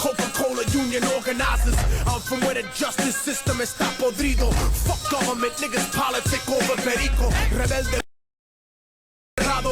Coca-Cola union organizers. I'm from where the justice system está podrido. Fuck government, niggas politic over perico. Rebelde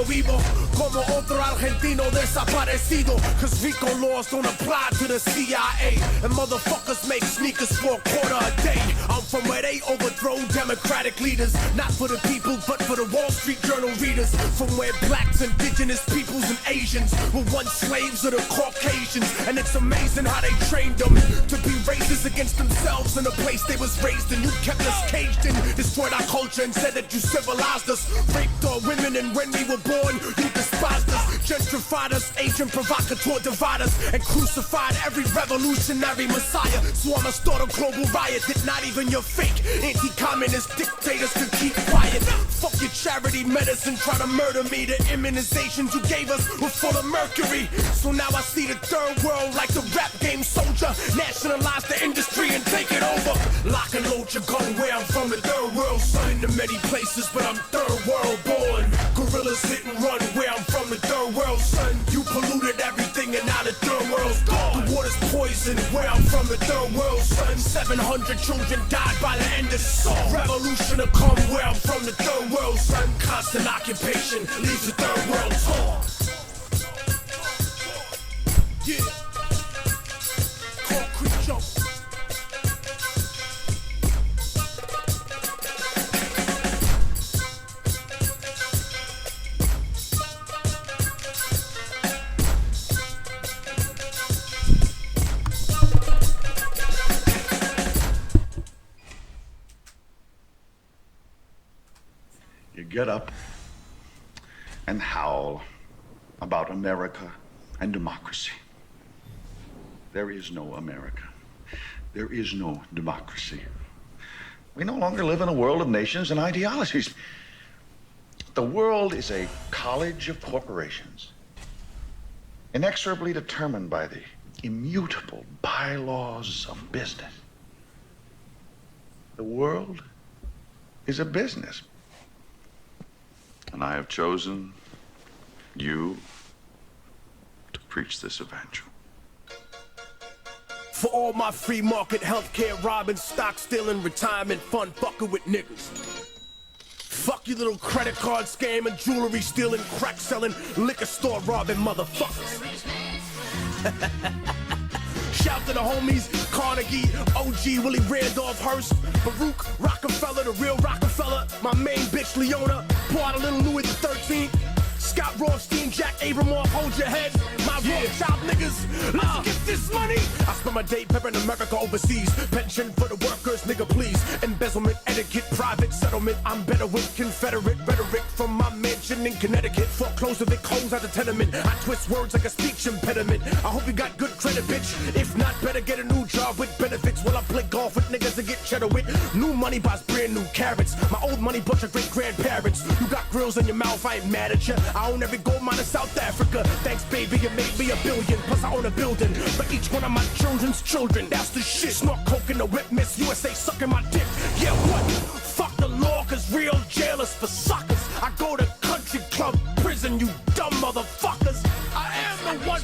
vivo como otro argentino desaparecido. Cause RICO laws don't apply to the CIA. And motherfuckers make sneakers for a quarter a day. I'm from where they overthrow democratic leaders. Not for the people, but for the Wall Street Journal readers. From where blacks, indigenous peoples, and Asians were once slaves of the Caucasians. And it's amazing how they trained them to be racist against themselves in the place they was raised in. You kept us caged in, destroyed our culture and said that you civilized us. Raped our women, and when we were born, you despised us, gentrified us, agent provocateur divide us, and crucified every revolutionary messiah. So I'ma start a global riot that not even your fake anti-communist dictators can keep quiet. Fuck your charity medicine, try to murder me. The immunizations you gave us were full of mercury. So now I see the third world like the rap game soldier. Nationalize the industry and take it over. Lock and load your gun where I'm from, the third world. Son to many places, but I'm third world born. Gorillas hit and run where I'm from, the third world, son. You polluted everything and now the third world's gone. The water's poison where I'm from, the third world, son. 700 children died by the end of the song. Revolution to come where I'm from, the third world, son. Constant occupation leaves the third world torn. Yeah. Concrete jump. You get up and howl about America and democracy. There is no America. There is no democracy. We no longer live in a world of nations and ideologies. The world is a college of corporations, inexorably determined by the immutable bylaws of business. The world is a business. And I have chosen you to preach this evangel. For all my free market healthcare robbing, stock stealing, retirement fund fucking with niggas. Fuck you little credit card scam and jewelry stealing, crack selling, liquor store robbing motherfuckers. Shout to the homies, Carnegie, OG, Willie Randolph Hearst, Baruch, Rockefeller, the real Rockefeller, my main bitch Leona, pour out a little Louis the 13th, Scott Rothstein, Jack Abramoff, hold your head, my Rothschild niggas, let's get this money. I spend my day peppering America overseas, pension for the workers, nigga please, embezzlement, etiquette, private settlement, I'm better with Confederate rhetoric from my mansion in Connecticut, foreclose the Vic hoes at the tenement, I twist words like a speech impediment, I hope you got good credit bitch, if not better get a new job with benefits, while I play golf with niggas and get cheddar with, new money buys brand new carrots, my old money bunch of great grandparents, you got grills in your mouth, I ain't mad at you, I own every gold mine in South Africa, thanks baby you made me $1 billion, plus I own a building, for each one of my children's children, that's the shit, snort coke in the whip, Miss USA sucking my dick, yeah what, fuck the law cause real jailers for suckers, I go to country club prison, you dumb motherfuckers, I am the 1%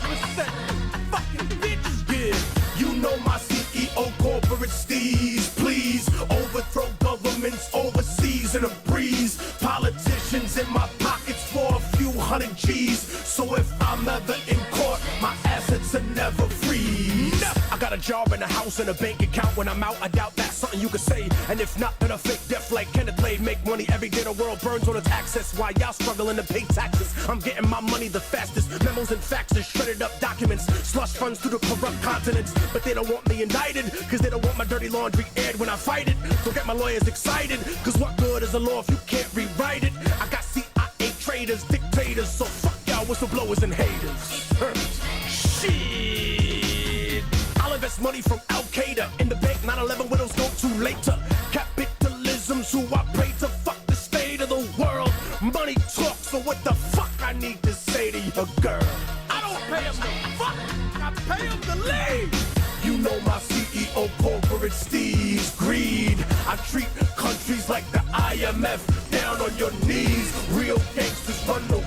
fucking bitch, yeah, you know my CEO corporate steez, please, overthrow governments overseas in a breeze, politicians in my pockets for a few hundred G's, so if I'm ever in court, my assets are never free. I got a job and a house and a bank account. When I'm out, I doubt that's something you could say. And if not, then a fake death like Kenneth Lay. Make money every day the world burns on its access. While y'all struggling to pay taxes, I'm getting my money the fastest. Memos and faxes, shredded up documents, slush funds through the corrupt continents. But they don't want me indicted, cause they don't want my dirty laundry aired when I fight it. Don't get my lawyers excited, cause what good is a law if you can't rewrite it? I got CIA traders, dictators, so fuck y'all whistleblowers and haters. Shit, I'll invest money from Al-Qaeda in the bank, 9/11 widows go too late to capitalism's who I pray to, fuck the state of the world. Money talks, so what the fuck I need to say to your girl? I don't pay him to fuck, I pay him to leave. You know my CEO corporate steez, greed. I treat countries like the IMF, down on your knees. Real gangsters run the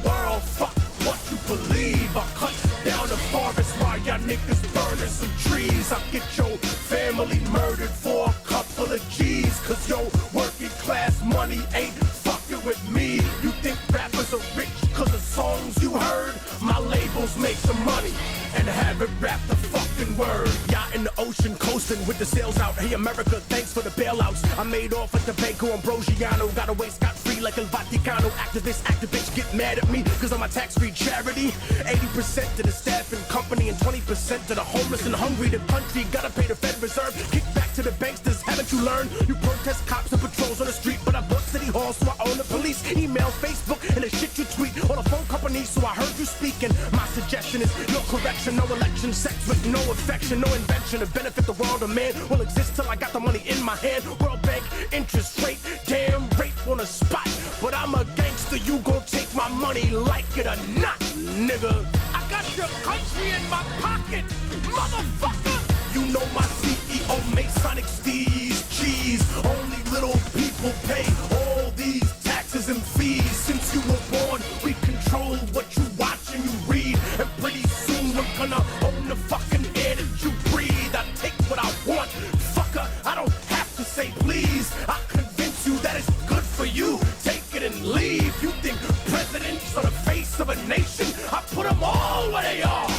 what you believe. I cut down the forest while y'all niggas burning some trees. freeze. I'll get your family murdered for a couple of G's. Cause yo, working class money ain't fucking with me. You think rappers are rich cause of songs you heard? My labels make some money and have it rap the fucking word. Yacht in the ocean coasting with the sails out. Hey America, thanks for the bailouts. I made off at the Banco Ambrosiano. Got away scot-free like El Vaticano. Activists get mad at me cause I'm a tax-free charity. 80% to the staff and company and 20% to the homeless and hungry. The country gotta pay the Fed Reserve. Kick back to the banksters, haven't you learned? You protest cops and patrols on the street, but I bought City Hall so I own the police. Email, Facebook, and the shit you tweet. Or the phone company, so I heard you speaking. My suggestion is no correction, no election, sex with no affection, no invention to benefit the world. A man will exist till I got the money in my hand. World Bank, interest rate, damn rape on the spot. But I'm a gangster, you gon' take my money like it or not, nigga. I got your country in my pocket, motherfucker. You know my CEO Masonic steez, cheese. Only little people pay all these taxes and fees. Since you were born, we control what you watch and you read. And pretty soon we're gonna own the fucking air that you breathe. I take what I want, fucker, I don't have to say please. I convince you that it's good for you. Take it and leave. You think presidents are the face of a nation? I put them all where they are.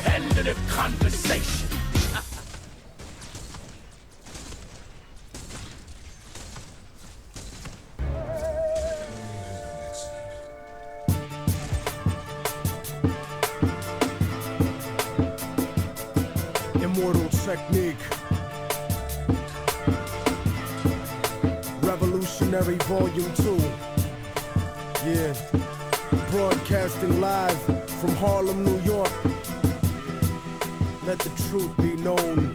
End of the conversation. Immortal technique. Revolutionary Volume 2. Yeah. Broadcasting live from Harlem, New York. Let the truth be known.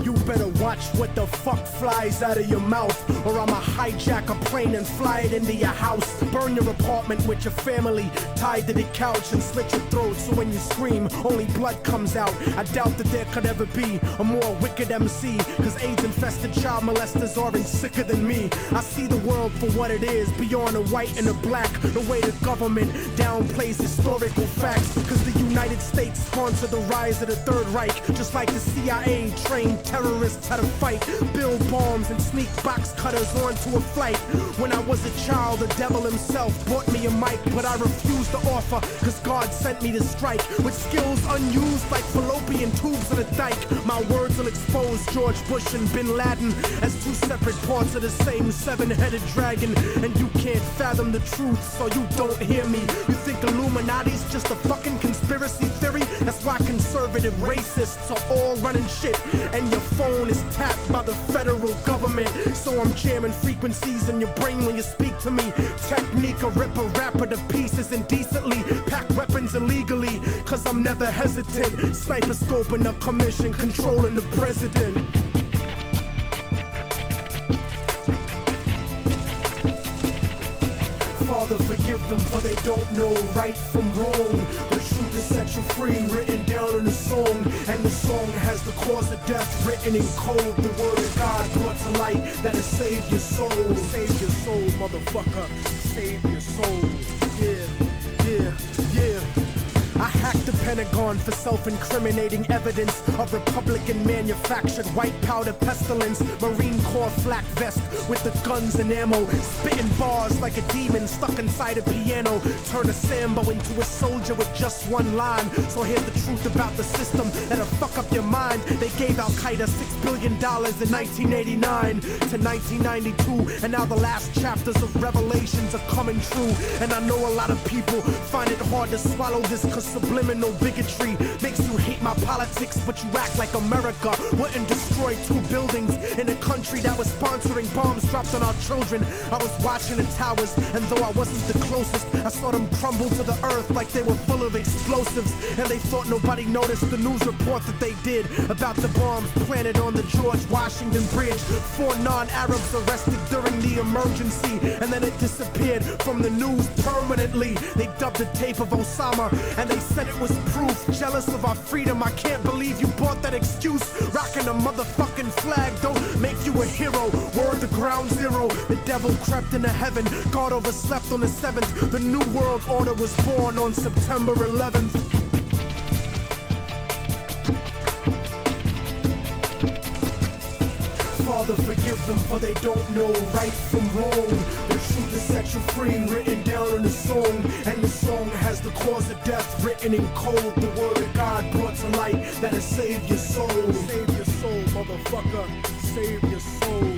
You better watch what the fuck flies out of your mouth, or I'ma hijack a plane and fly it into your house. Burn your apartment with your family tied to the couch and slit your throat so when you scream, only blood comes out. I doubt that there could ever be a more wicked MC, cause AIDS-infested child molesters aren't sicker than me. I see the world for what it is, beyond the white and the black. The way the government downplays historical facts, cause the United States sponsored the rise of the Third Reich, just like the CIA trained terrorists how to fight, build bombs and sneak box cutters onto a flight. When I was a child, the devil himself brought me a mic, but I refused to offer, cause God sent me to strike with skills unused like fallopian tubes in a dike. My words will expose George Bush and Bin Laden as two separate parts of the same seven-headed dragon. And you can't fathom the truth, so you don't hear me. You think Illuminati's just a fucking conspiracy theory? That's why conservative racists are all running shit, and your phone is tapped by the federal government. So I'm jamming frequencies in your brain when you speak to me. Technique, a rip a rapper to pieces indecently. Pack weapons illegally, cause I'm never hesitant. Sniper scoping a commission, controlling the president. Father, forgive them, for they don't know right from wrong. The truth is set you free, written down in a song. And the song has the cause of death written in code. The word of God brought to light that'll save your soul. Save your soul, motherfucker. Save your soul. Yeah. I hacked the Paragon for self-incriminating evidence of Republican-manufactured white powder pestilence, Marine Corps flak vest with the guns and ammo, spitting bars like a demon stuck inside a piano. Turn a Sambo into a soldier with just one line. So here's the truth about the system that'll fuck up your mind. They gave Al-Qaeda $6 billion in 1989 to 1992, and now the last chapters of Revelations are coming true. And I know a lot of people find it hard to swallow this, cause subliminal bigotry makes you hate my politics, but you act like America wouldn't destroy 2 buildings in a country that was sponsoring bombs dropped on our children. I was watching the towers, and though I wasn't the closest, I saw them crumble to the earth like they were full of explosives. And they thought nobody noticed the news report that they did about the bombs planted on the George Washington Bridge. 4 non-Arabs arrested during the emergency, and then it disappeared from the news permanently. They dubbed the tape of Osama, and they said it was proof. Jealous of our freedom, I can't believe you bought that excuse. Rocking a motherfucking flag don't make you a hero. Word to ground zero, the devil crept into heaven. God overslept on the 7th. The new world order was born on September 11th. Father, forgive them, for they don't know right from wrong. The truth is set you free, written down in a song. And the song has the cause of death written in code. The word of God brought to light that'll save your soul. Save your soul, motherfucker. Save your soul.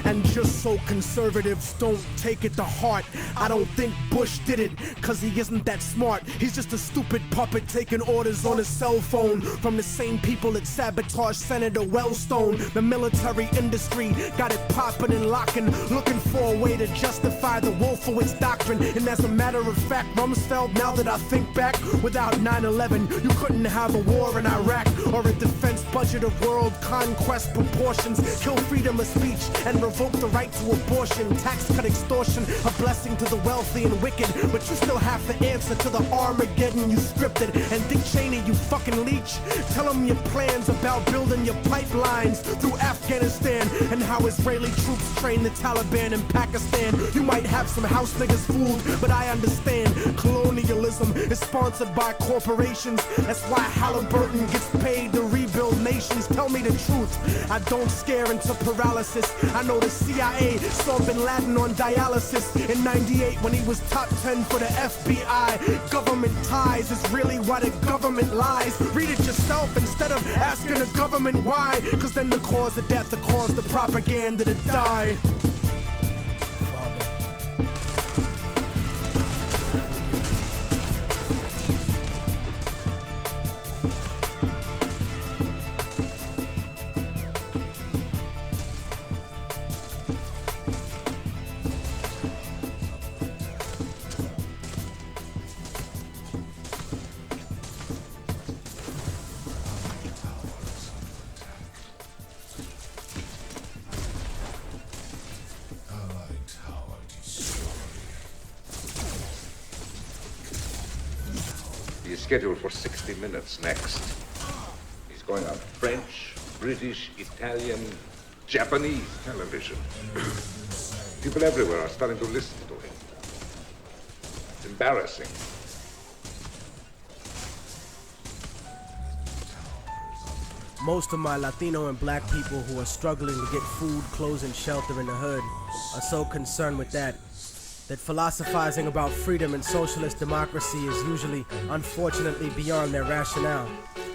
And just so conservatives don't take it to heart, I don't think Bush did it, cause he isn't that smart. He's just a stupid puppet taking orders on his cell phone from the same people that sabotaged Senator Wellstone. The military industry got it popping and locking, looking for a way to justify the Wolfowitz doctrine. And as a matter of fact, Rumsfeld, now that I think back, without 9/11, you couldn't have a war in Iraq or a defense budget of world conquest proportions. Kill freedom of speech and revoke the right to abortion, tax cut extortion, a blessing to the wealthy and wicked. But you still have the answer to the Armageddon you scripted. And Dick Cheney, you fucking leech, tell him your plans about building your pipelines through Afghanistan and how Israeli troops train the Taliban in Pakistan. You might have some house niggas fooled, but I understand colonialism is sponsored by corporations. That's why Halliburton gets paid to rebuild nations. Tell me the truth, I don't scare into paralysis. I know the CIA saw Bin Laden on dialysis in '98 when he was top 10 for the FBI. Government ties is really why the government lies. Read it yourself instead of asking the government why, cause then the cause of death, the cause the propaganda to die. He's scheduled for 60 minutes next. He's going on French, British, Italian, Japanese television. People everywhere are starting to listen to him. It's embarrassing. Most of my Latino and black people who are struggling to get food, clothes, and shelter in the hood are so concerned with that philosophizing about freedom and socialist democracy is usually, unfortunately, beyond their rationale.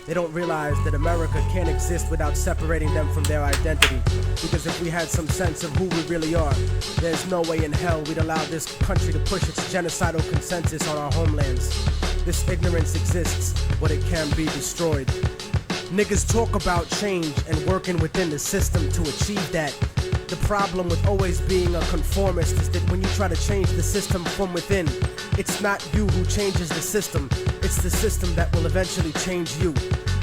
They don't realize that America can't exist without separating them from their identity. Because if we had some sense of who we really are, there's no way in hell we'd allow this country to push its genocidal consensus on our homelands. This ignorance exists, but it can be destroyed. Niggas talk about change and working within the system to achieve that. The problem with always being a conformist is that when you try to change the system from within, it's not you who changes the system, it's the system that will eventually change you.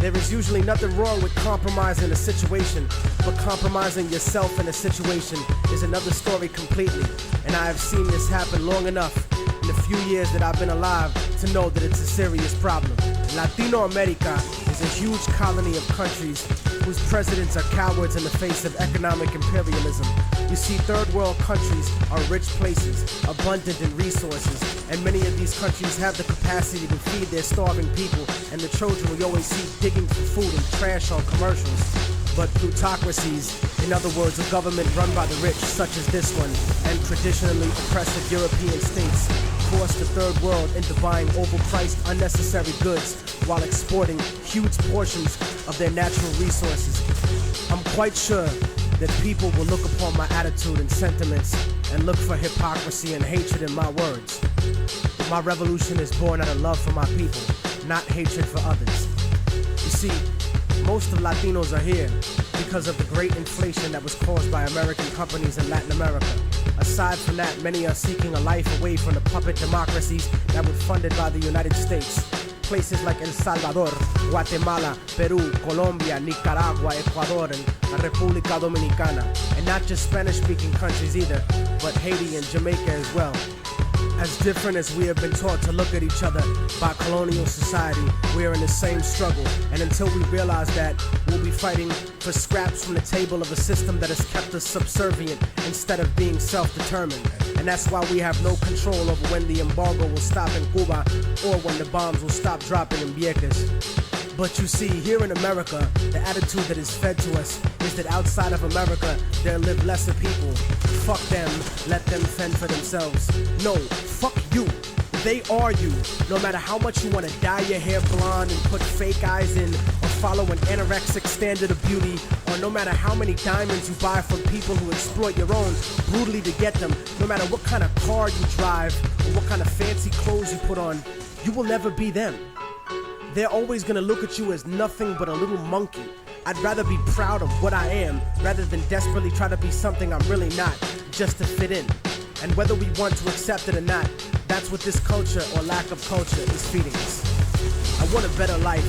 There is usually nothing wrong with compromising a situation, but compromising yourself in a situation is another story completely. And I have seen this happen long enough in the few years that I've been alive to know that it's a serious problem. Latino America is a huge colony of countries whose presidents are cowards in the face of economic imperialism. You see, third world countries are rich places, abundant in resources, and many of these countries have the capacity to feed their starving people and the children we always see digging for food and trash on commercials. But plutocracies, in other words, a government run by the rich, such as this one, and traditionally oppressive European states, force the third world into buying overpriced, unnecessary goods while exporting huge portions of their natural resources. I'm quite sure that people will look upon my attitude and sentiments and look for hypocrisy and hatred in my words. My revolution is born out of love for my people, not hatred for others. You see, most of Latinos are here because of the great inflation that was caused by American companies in Latin America. Aside from that, many are seeking a life away from the puppet democracies that were funded by the United States. Places like El Salvador, Guatemala, Peru, Colombia, Nicaragua, Ecuador, and República Dominicana. And not just Spanish-speaking countries either, but Haiti and Jamaica as well. As different as we have been taught to look at each other by colonial society, we are in the same struggle. And until we realize that, we'll be fighting for scraps from the table of a system that has kept us subservient instead of being self-determined. And that's why we have no control over when the embargo will stop in Cuba or when the bombs will stop dropping in Vieques. But you see, here in America, the attitude that is fed to us is that outside of America, there live lesser people. Fuck them, let them fend for themselves. No, fuck you. They are you. No matter how much you want to dye your hair blonde and put fake eyes in, or follow an anorexic standard of beauty, or no matter how many diamonds you buy from people who exploit your own brutally to get them, no matter what kind of car you drive, or what kind of fancy clothes you put on, you will never be them. They're always gonna look at you as nothing but a little monkey. I'd rather be proud of what I am, rather than desperately try to be something I'm really not, just to fit in. And whether we want to accept it or not, that's what this culture or lack of culture is feeding us. I want a better life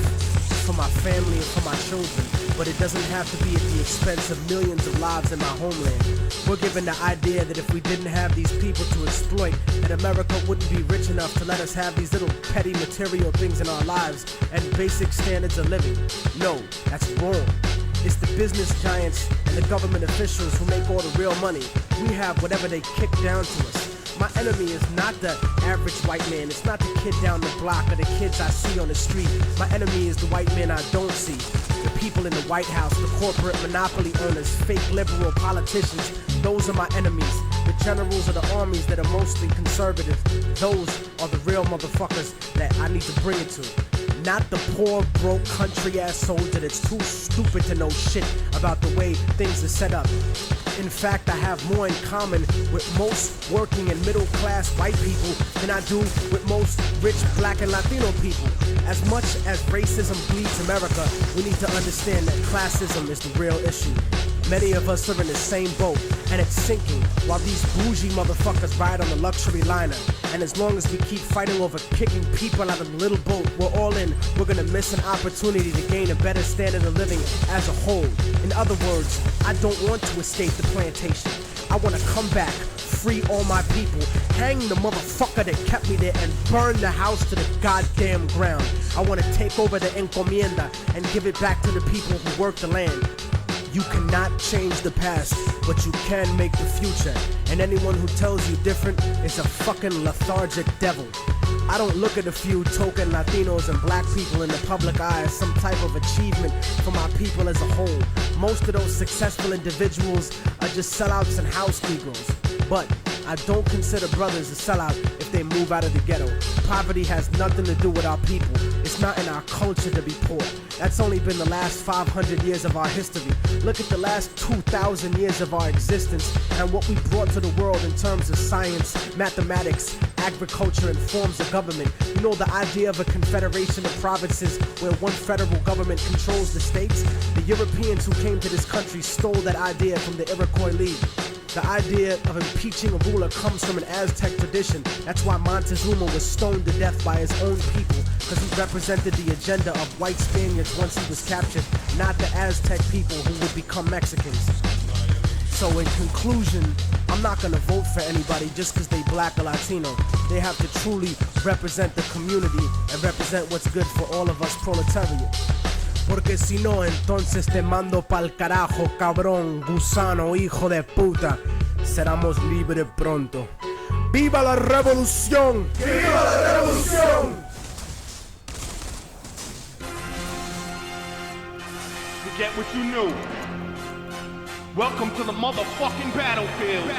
for my family and for my children, but it doesn't have to be at the expense of millions of lives in my homeland. We're given the idea that if we didn't have these people to exploit, that America wouldn't be rich enough to let us have these little petty material things in our lives and basic standards of living. No, that's wrong. It's the business giants and the government officials who make all the real money. We have whatever they kick down to us. My enemy is not the average white man. It's not the kid down the block or the kids I see on the street. My enemy is the white man I don't see. The people in the White House, the corporate monopoly owners, fake liberal politicians. Those are my enemies. The generals of the armies that are mostly conservative. Those are the real motherfuckers that I need to bring it to. Not the poor, broke, country-ass soldier that's too stupid to know shit about the way things are set up. In fact, I have more in common with most working and middle-class white people than I do with most rich black and Latino people. As much as racism bleeds America, we need to understand that classism is the real issue. Many of us are in the same boat, and it's sinking, while these bougie motherfuckers ride on the luxury liner. And as long as we keep fighting over kicking people out of the little boat we're all in, we're gonna miss an opportunity to gain a better standard of living as a whole. In other words, I don't want to escape the plantation. I want to come back, free all my people, hang the motherfucker that kept me there, and burn the house to the goddamn ground. I want to take over the encomienda and give it back to the people who work the land. You cannot change the past, but you can make the future. And anyone who tells you different is a fucking lethargic devil. I don't look at a few token Latinos and black people in the public eye as some type of achievement for my people as a whole. Most of those successful individuals are just sellouts and house Negroes. But I don't consider brothers a sellout if they move out of the ghetto. Poverty has nothing to do with our people. It's not in our culture to be poor. That's only been the last 500 years of our history. Look at the last 2,000 years of our existence and what we brought to the world in terms of science, mathematics, agriculture, and forms of government. You know, the idea of a confederation of provinces where one federal government controls the states? The Europeans who came to this country stole that idea from the Iroquois League. The idea of impeaching a ruler comes from an Aztec tradition. That's why Montezuma was stoned to death by his own people, because he represented the agenda of white Spaniards once he was captured, not the Aztec people who would become Mexicans. So in conclusion, I'm not gonna vote for anybody just because they black or Latino. They have to truly represent the community and represent what's good for all of us proletariat. Porque si no, entonces te mando pa'l carajo, cabrón, gusano, hijo de puta. Seramos libres pronto. ¡Viva la revolución! ¡Viva la revolución! Forget what you knew. Welcome to the motherfucking battlefield.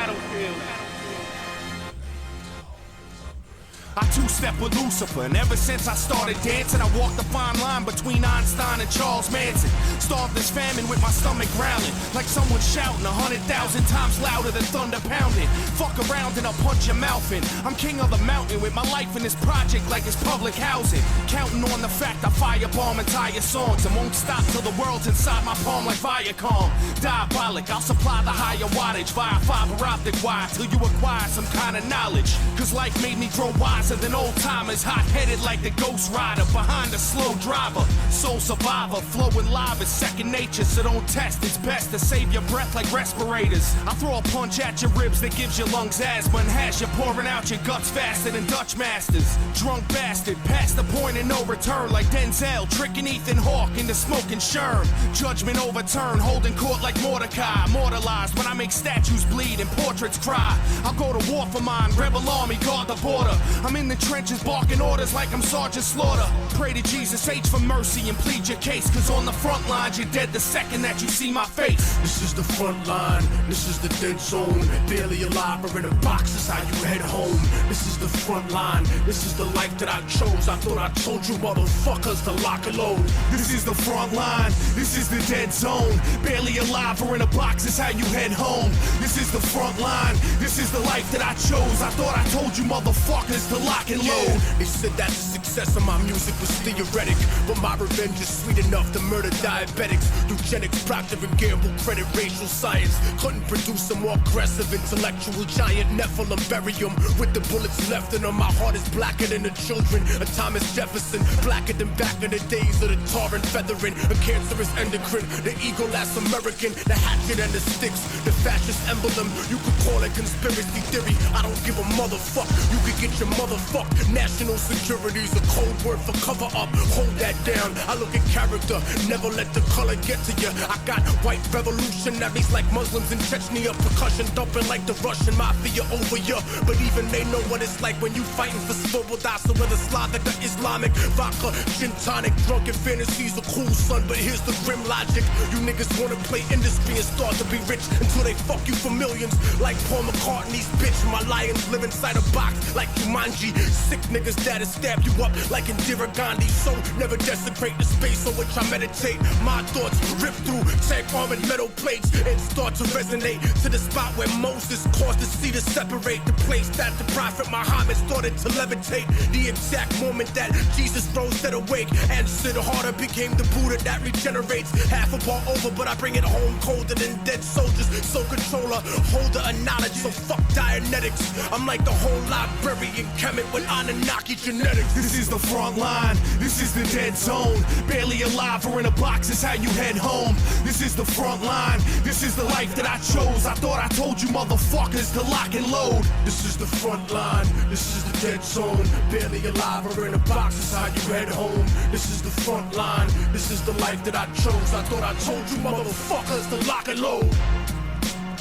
I two-step with Lucifer, and ever since I started dancing, I walked the fine line between Einstein and Charles Manson. Starved this famine with my stomach growling, like someone shouting 100,000 times louder than thunder pounding. Fuck around and I'll punch your mouth in. I'm king of the mountain with my life in this project like it's public housing. Counting on the fact I firebomb entire songs and won't stop till the world's inside my palm like Viacom. Diabolic, I'll supply the higher wattage via fiber optic wire till you acquire some kind of knowledge. Cause life made me grow wiser than old timers, hot-headed like the Ghost Rider behind a slow driver. Soul survivor, flowing live is second nature, so don't test. It's best to save your breath like respirators. I throw a punch at your ribs that gives your lungs asthma and has you pouring out your guts faster than Dutch masters. Drunk bastard, past the point of no return like Denzel, tricking Ethan Hawke into smoking Sherm. Judgment overturned, holding court like Mordecai. Immortalized when I make statues bleed and portraits cry. I'll go to war for mine, rebel army, guard the border. I'm in the trenches, barking orders like I'm Sergeant Slaughter. Pray to Jesus H for mercy and plead your case, cause on the front lines you're dead the second that you see my face. This is the front line, this is the dead zone. Barely alive or in a box, is how you head home. This is the front line, this is the life that I chose. I thought I told you motherfuckers to lock and load. This is the front line, this is the dead zone. Barely alive or in a box, is how you head home. This is the front line, this is the life that I chose. I thought I told you motherfuckers to lock and load. Yeah, they said that the success of my music was theoretic, but my revenge is sweet enough to murder diabetics. Eugenics, Procter & Gamble, credit racial science. Couldn't produce a more aggressive intellectual giant. Nephilim, bury him with the bullets left in him. My heart is blacker than the children of Thomas Jefferson, blacker than back in the days of the tar and feathering. A cancerous endocrine, the eagle last American, the hatchet and the sticks, the fascist emblem. You could call it conspiracy theory, I don't give a motherfuck. You could get your motherfuck. National security's a code word for cover up. Hold that down, I look at character, never let the color get to you. I got white revolutionaries like Muslims in Chechnya, percussion dumping like the Russian mafia over you. But even they know what it's like when you fighting for Svoboda. So whether Slavic or Islamic, vodka, gin tonic, drunken fantasies are cool, son. But here's the grim logic: you niggas wanna play industry and start to be rich until they fuck you for millions. Like Paul McCartney's bitch, my lions live inside a box like Jumanji. Sick niggas that'll stab you up like Indira Gandhi. So never desecrate the space on which I meditate. My thoughts rip through tank armored metal plates and start to resonate to the spot where Moses caused the sea to separate. The place that the prophet Muhammad started to levitate. The exact moment that Jesus rose dead awake and Sid Harder became the Buddha that regenerates. Half a bar over, but I bring it home colder than dead soldiers. So controller, holder of knowledge, so fuck Dianetics. I'm like the whole librarian Kemet with Anunnaki genetics. This is the front line, this is the dead zone. Barely alive or in a box is how you head home. This is the front line, this is the life that I chose. I thought I told you motherfuckers to lock and load. This is the front line, this is the dead zone. Barely alive or in a box is how you head home. This is the front line, this is the life that I chose. I thought I told you motherfuckers to lock and load.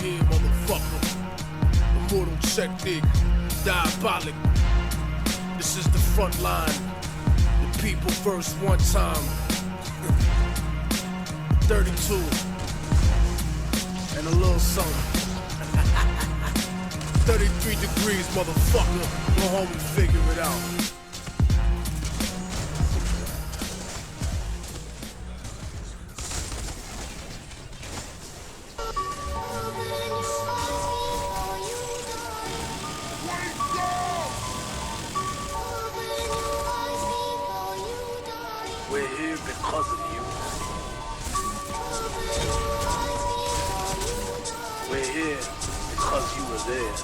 Yeah, motherfucker. Immortal technique, diabolic. This is the front line. The people first one time. 32 and a little something. 33 degrees, motherfucker. Go home and figure it out. We're here because of you. We're here because you were there.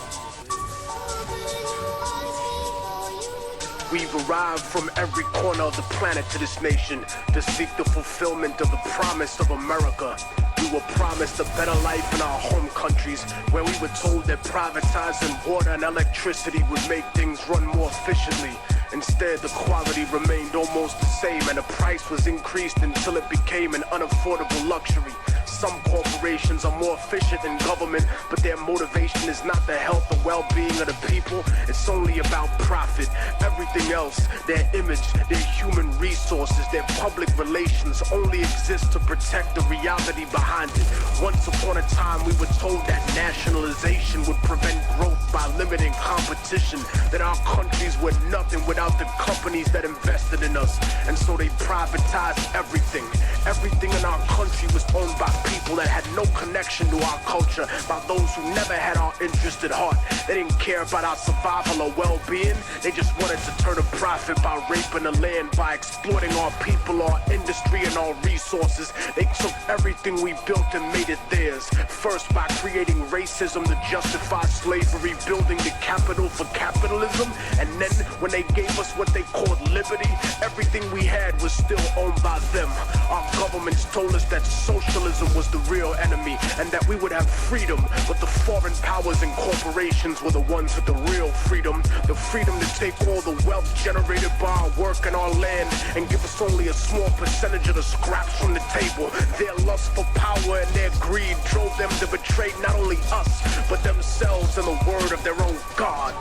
We've arrived from every corner of the planet to this nation to seek the fulfillment of the promise of America. We were promised a better life in our home countries, where we were told that privatizing water and electricity would make things run more efficiently. Instead, the quality remained almost the same, and the price was increased until it became an unaffordable luxury. Some corporations are more efficient than government, but their motivation is not the health or well-being of the people. It's only about profit. Everything else, their image, their human resources, their public relations, only exist to protect the reality behind it. Once upon a time, we were told that nationalization would prevent growth by limiting competition, that our countries were nothing without the companies that invested in us. And so they privatized everything. Everything in our country was owned by people that had no connection to our culture, by those who never had our interest at heart. They didn't care about our survival or well-being. They just wanted to turn a profit by raping the land, by exploiting our people, our industry, and our resources. They took everything we built and made it theirs. First by creating racism to justify slavery, building the capital for capitalism. And then when they gave us what they called liberty, everything we had was still owned by them. Our governments told us that socialism was the real enemy and that we would have freedom, but the foreign powers and corporations were the ones with the real freedom. The freedom to take all the wealth generated by our work and our land and give us only a small percentage of the scraps from the table. Their lust for power and their greed drove them to betray not only us, but themselves and the word of their own God.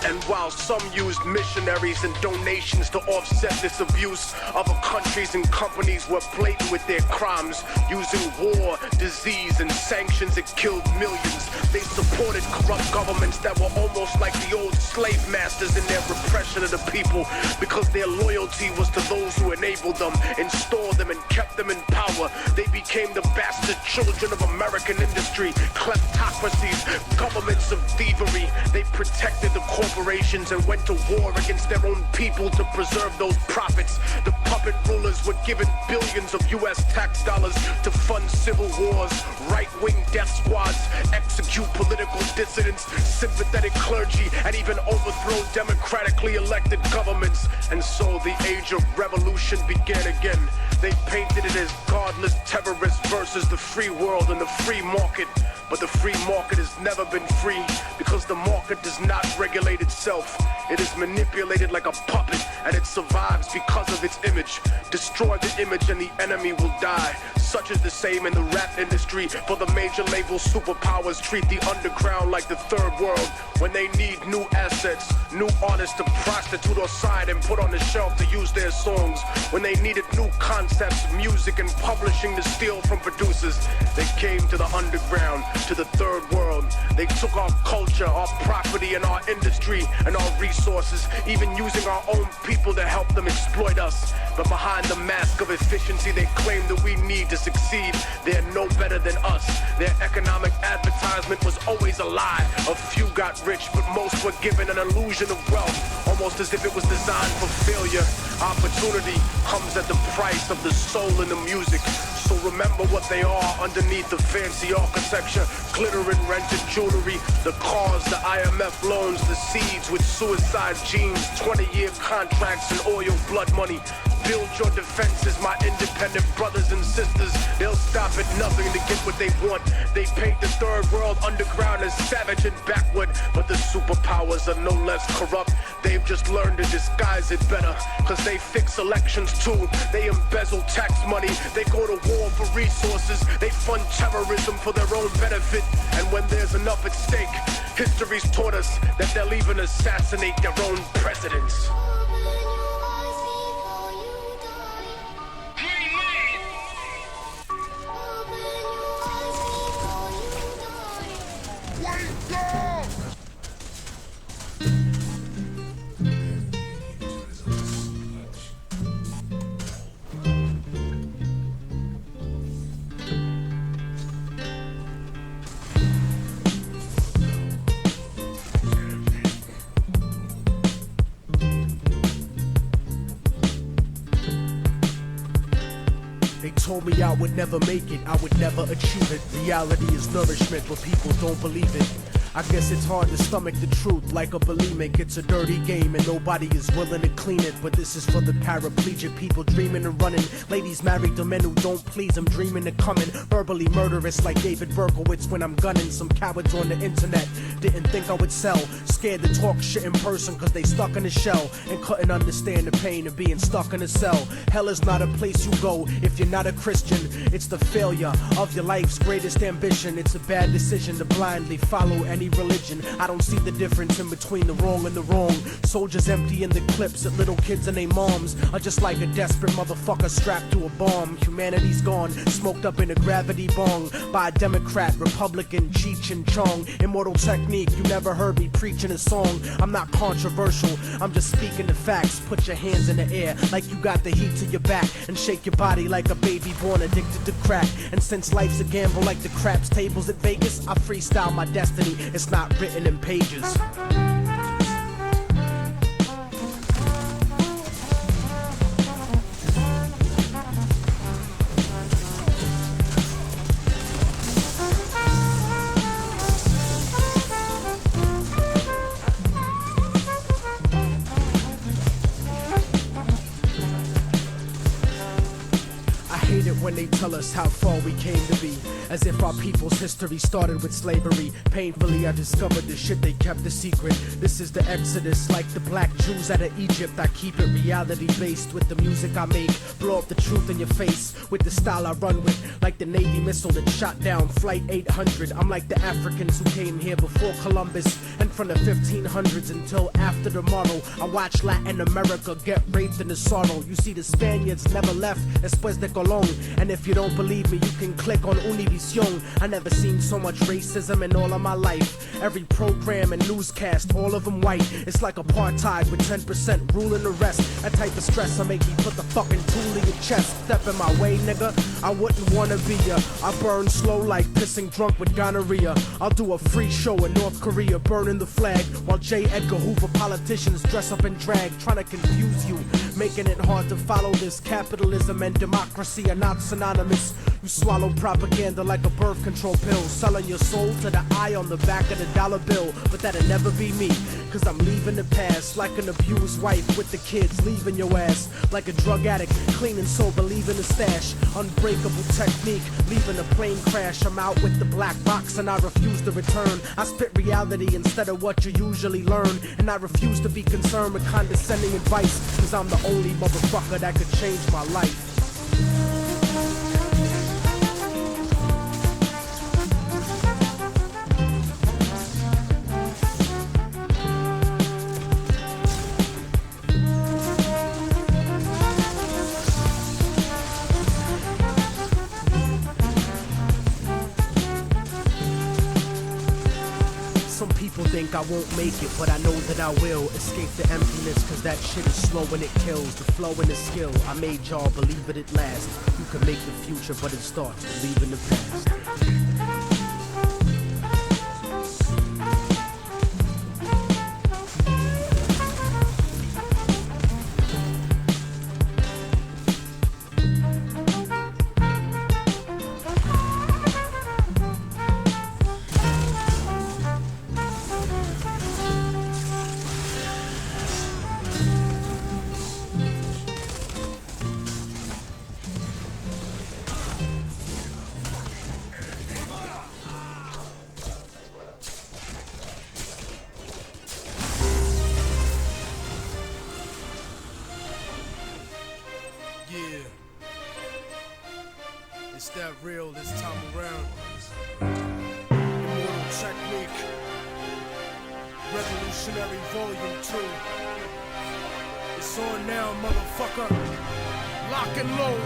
And while some used missionaries and donations to offset this abuse, other countries and companies were blatant with their crimes, using war, disease, and sanctions that killed millions. They supported corrupt governments that were almost like the old slave masters in their repression of the people, because their loyalty was to those who enabled them, installed them, and kept them in power. They became the bastard children of American industry, kleptocracies, governments of thievery. They protected the corporations and went to war against their own people to preserve those profits. The puppet rulers were given billions of US tax dollars to fund civil wars, right-wing death squads, execute political dissidents, sympathetic clergy, and even overthrow democratically elected governments. And so the age of revolution began again. They painted it as godless terrorists versus the free world and the free market. But the free market has never been free, because the market does not regulate itself. It is manipulated like a puppet, and it survives because of its image. Destroy the image and the enemy will die. Such is the same in the rap industry, for the major label superpowers treat the underground like the third world. When they need new assets, new artists to prostitute or sign and put on the shelf to use their songs. When they needed new concepts, music, and publishing to steal from producers, they came to the underground, to the third world. They took our culture, our property, and our industry, and our resources, even using our own people to help them exploit us. But behind the mask of efficiency they claim that we need to succeed, they're no better than us. Their economic advertisement was always a lie. A few got rich, but most were given an illusion of wealth, almost as if it was designed for failure. Opportunity comes at the price of the soul in the music. So remember what they are underneath the fancy architecture, glitter and rented jewelry, the cars, the IMF loans, the seeds with suicide genes, 20-year contracts and oil blood money. Build your defenses, my independent brothers and sisters. They'll stop at nothing to get what they want. They paint the third world underground as savage and backward, but the superpowers are no less corrupt. They've just learned to disguise it better, cause they fix elections too. They embezzle tax money, they go to war for resources, they fund terrorism for their own benefit. And when there's enough at stake, history's taught us that they'll even assassinate their own presidents. They told me I would never make it, I would never achieve it. Reality is nourishment, but people don't believe it. I guess it's hard to stomach the truth like a bulimic. It's a dirty game and nobody is willing to clean it. But this is for the paraplegic people dreaming and running. Ladies married to men who don't please them, dreaming of coming. Verbally murderous like David Berkowitz when I'm gunning. Some cowards on the internet didn't think I would sell. Scared to talk shit in person cause they stuck in a shell and couldn't understand the pain of being stuck in a cell. Hell is not a place you go if you're not a Christian. It's the failure of your life's greatest ambition. It's a bad decision to blindly follow any religion. I don't see the difference in between the wrong and the wrong. Soldiers emptying the clips that little kids and their moms are just like a desperate motherfucker strapped to a bomb. Humanity's gone, smoked up in a gravity bong by a Democrat, Republican, Cheech and Chong. Immortal technique, you never heard me preaching a song. I'm not controversial, I'm just speaking the facts. Put your hands in the air like you got the heat to your back and shake your body like a baby born addicted to crack. And since life's a gamble like the craps tables at Vegas, I freestyle my destiny. It's not written in pages. hate it when they tell us how far we came to be, as if our people's history started with slavery. Painfully I discovered the shit they kept a secret. This is the exodus, like the black Jews out of Egypt. I keep it reality based with the music I make. Blow up the truth in your face with the style I run with, like the Navy missile that shot down Flight 800. I'm like the Africans who came here before Columbus, and from the 1500s until after tomorrow, I watch Latin America get raped in the sorrow. You see, the Spaniards never left después de Colón, and if you don't believe me, you can click on Univision. I never seen so much racism in all of my life. Every program and newscast, all of them white. It's like apartheid with 10% ruling the rest. That type of stress will make me put the fucking tool in your chest. Step in my way, nigga, I wouldn't wanna be ya. I burn slow like pissing drunk with gonorrhea. I'll do a free show in North Korea, burning the flag, while J. Edgar Hoover politicians dress up in drag, trying to confuse you, making it hard to follow this. Capitalism and democracy are not synonymous. You swallow propaganda like a birth control pill, selling your soul to the eye on the back of the dollar bill. But that'll never be me, cause I'm leaving the past, like an abused wife with the kids, leaving your ass like a drug addict, clean and sober, leaving the stash. Unbreakable technique, leaving a plane crash. I'm out with the black box and I refuse to return. I spit reality instead of what you usually learn, and I refuse to be concerned with condescending advice, cause I'm the only motherfucker that could change my life. People think I won't make it, but I know that I will escape the emptiness, cause that shit is slow and it kills. The flow and the skill, I made y'all believe it at last. You can make the future, but it starts believing the past. Yeah, it's that real this time around. Immortal Technique, Revolutionary Volume 2. It's on now, motherfucker. Lock and load.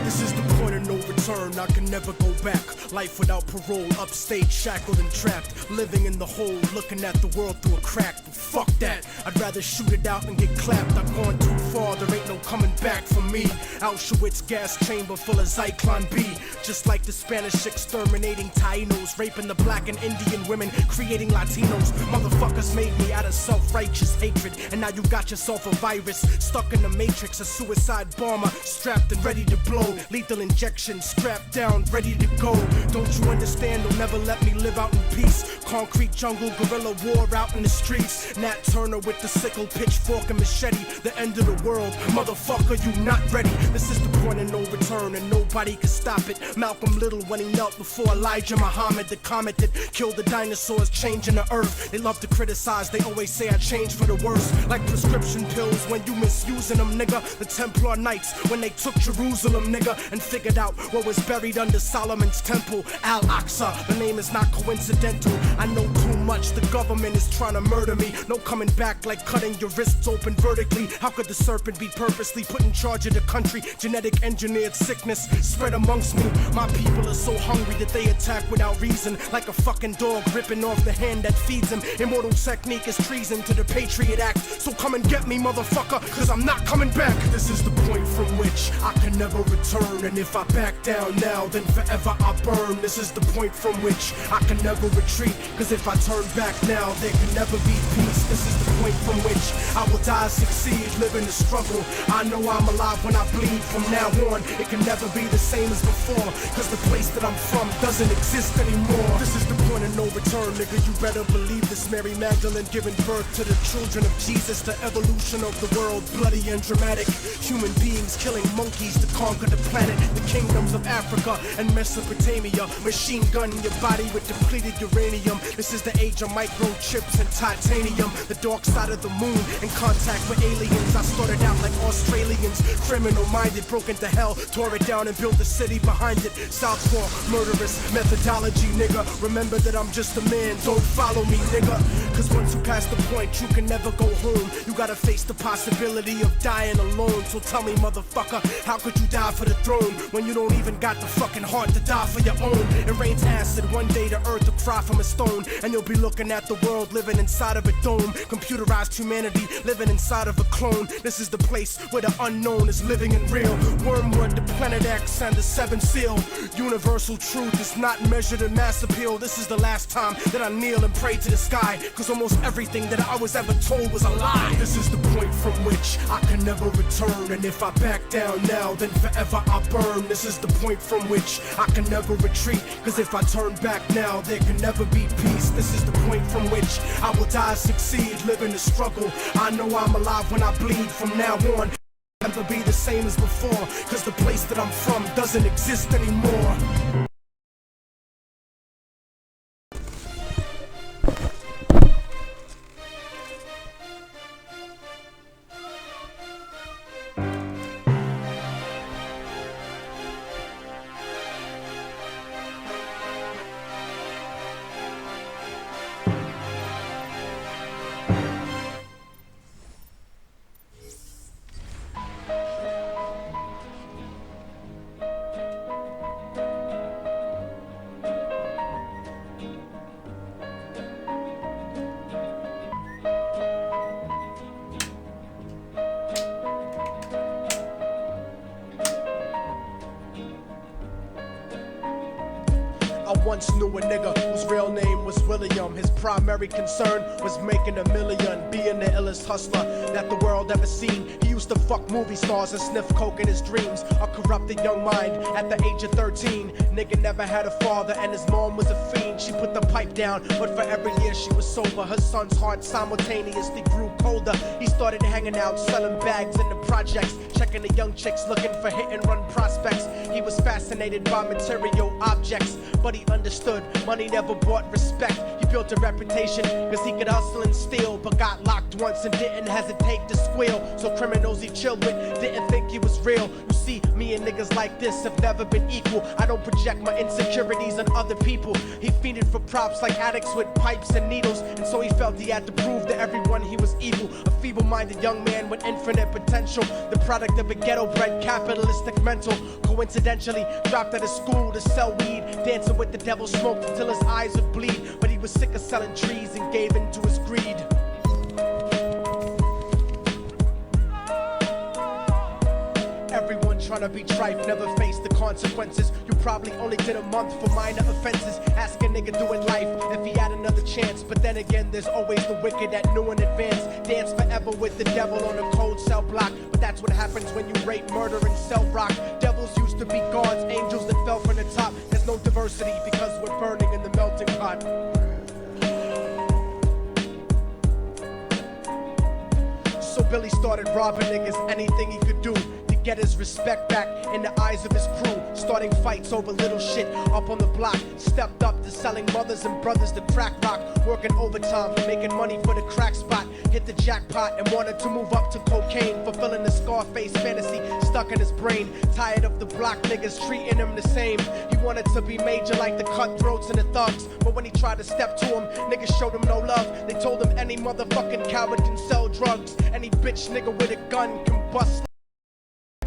This is the point of no return. I can never go back. Life without parole, upstate, shackled and trapped, living in the hole, looking at the world through a crack. But fuck that, I'd rather shoot it out and get clapped. I've gone too far, there ain't no coming back for me. Auschwitz gas chamber full of Zyklon B, just like the Spanish exterminating Tainos, raping the black and Indian women, creating Latinos. Motherfuckers made me out of self-righteous hatred, and now you got yourself a virus, stuck in the matrix, a suicide bomber, strapped and ready to blow, lethal injection, strapped down, ready to go. Don't you understand? They'll never let me live out in peace. Concrete jungle, guerrilla war out in the streets. Nat Turner with the sickle, pitchfork and machete. The end of the world, motherfucker, you not ready. This is the point of no return, and nobody can stop it. Malcolm Little when he knelt before Elijah Muhammad, the comet that killed the dinosaurs, changing the earth. They love to criticize, they always say I changed for the worse. Like prescription pills when you misusing them, nigga. The Templar Knights when they took Jerusalem, nigga, and figured out what was buried under Solomon's temple, Al-Aqsa. The name is not coincidental. I know too much, the government is trying to murder me. No coming back like cutting your wrists open vertically. How could the serpent be purposely put in charge of the country? Genetic engineered sickness spread amongst me. My people are so hungry that they attack without reason, like a fucking dog ripping off the hand that feeds him. Immortal Technique is treason to the Patriot Act. So come and get me, motherfucker, cause I'm not coming back. This is the point from which I can never return, and if I back down now, then forever I burn. This is the point from which I can never retreat, cause if I turn turn back now, there can never be peace. This is the point from which I will die, succeed, live in the struggle. I know I'm alive when I bleed. From now on, it can never be the same as before, cause the place that I'm from doesn't exist anymore. This is the point of no return, nigga, you better believe this. Mary Magdalene giving birth to the children of Jesus. The evolution of the world, bloody and dramatic. Human beings killing monkeys to conquer the planet. The kingdoms of Africa and Mesopotamia. Machine gun your body with depleted uranium. This is the age of microchips and titanium. The dark side of the moon, in contact with aliens. I started out like Australians, criminal minded, broke into hell, tore it down and built a city behind it. Southpaw, murderous methodology, nigga. Remember that I'm just a man, don't follow me, nigga. Cause once you pass the point, you can never go home. You gotta face the possibility of dying alone. So tell me, motherfucker, how could you die for the throne when you don't even got the fucking heart to die for your own? It rains acid, one day the earth will cry from a stone, and you'll be looking at the world living inside of a dome. Computerized humanity living inside of a clone. This is the place where the unknown is living and real. Wormwood, the planet X, and the seventh seal. Universal truth is not measured in mass appeal. This is the last time that I kneel and pray to the sky, cause almost everything that I was ever told was a lie. This is the point from which I can never return, and if I back down now, then forever I burn. This is the point from which I can never retreat, cause if I turn back now, there can never be peace. This is the point from which I will die, succeed, live in the struggle. I know I'm alive when I bleed. From now on, never be the same as before, cause the place that I'm from doesn't exist anymore. I once knew a nigga whose real name was William. His primary concern was making a million, being the illest hustler that the world ever seen. He used to fuck movie stars and sniff coke in his dreams. A corrupted young mind at the age of 13. Nigga never had a father and his mom was a fiend. She put the pipe down, but for every year she was sober. Her son's heart simultaneously grew colder. He started hanging out, selling bags in the projects, checking the young chicks looking for hit and run prospects. He was fascinated by material objects, but he understood money never bought respect. He built a reputation cause he could hustle and steal, but got locked once and didn't hesitate to squeal. So criminals he chilled with didn't think he was real. You see, me and niggas like this have never been equal. I don't project my insecurities on other people. He fiended for props like addicts with pipes and needles, and so he felt he had to prove to everyone he was evil. A feeble-minded young man with infinite potential, the product of a ghetto-bred capitalistic mental. Coincidentally dropped out of school to sell weed, dancing with the devil, smoked until his eyes would bleed. But he was sick of selling trees and gave in to his greed. Everyone trying to be trife never faced the consequences. You probably only did a month for minor offenses. Ask a nigga doing life if he had another chance. But then again, there's always the wicked that knew in advance. Dance forever with the devil on a cold cell block. But that's what happens when you rape, murder, and sell rock. Devils used to be gods, angels that fell from the top. There's no diversity because we're burning in the melting pot. So Billy started robbing niggas, anything he could do to get his respect back in the eyes of his crew. Starting fights over little shit up on the block. Stepped up to selling mothers and brothers to crack rock. Working overtime, making money for the crack spot. Hit the jackpot and wanted to move up to cocaine. Fulfilling the Scarface fantasy stuck in his brain. Tired of the block niggas treating him the same. He wanted to be major like the cutthroats and the thugs. But when he tried to step to him, niggas showed him no love. They told him any motherfucking coward can sell drugs. Any bitch nigga with a gun can bust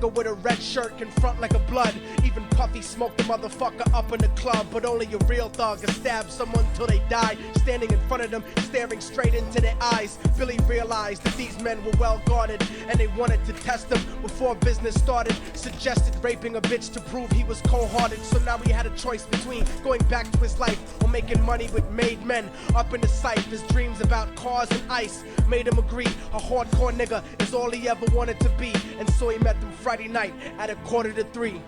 with a red shirt confront like a blood. Even Puffy smoked the motherfucker up in the club. But only a real thug can stab someone till they die. Standing in front of them, staring straight into their eyes. Billy realized that these men were well guarded, and they wanted to test him before business started. Suggested raping a bitch to prove he was cold-hearted. So now he had a choice between going back to his life or making money with made men. Up in the sight, his dreams about cars and ice made him agree a hardcore nigga is all he ever wanted to be. And so he met them Friday night at 2:45.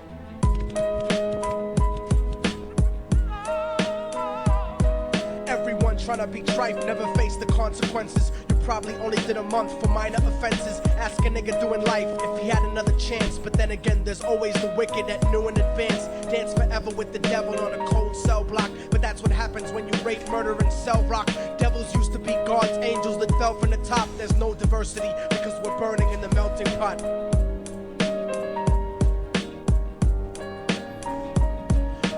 Everyone trying to be trife never faced the consequences. You probably only did a month for minor offenses. Ask a nigga doing life if he had another chance. But then again, there's always the wicked that knew in advance. Dance forever with the devil on a cold cell block. But that's what happens when you rape, murder, and sell rock. Devils used to be God's angels that fell from the top. There's no diversity because we're burning in the melting pot.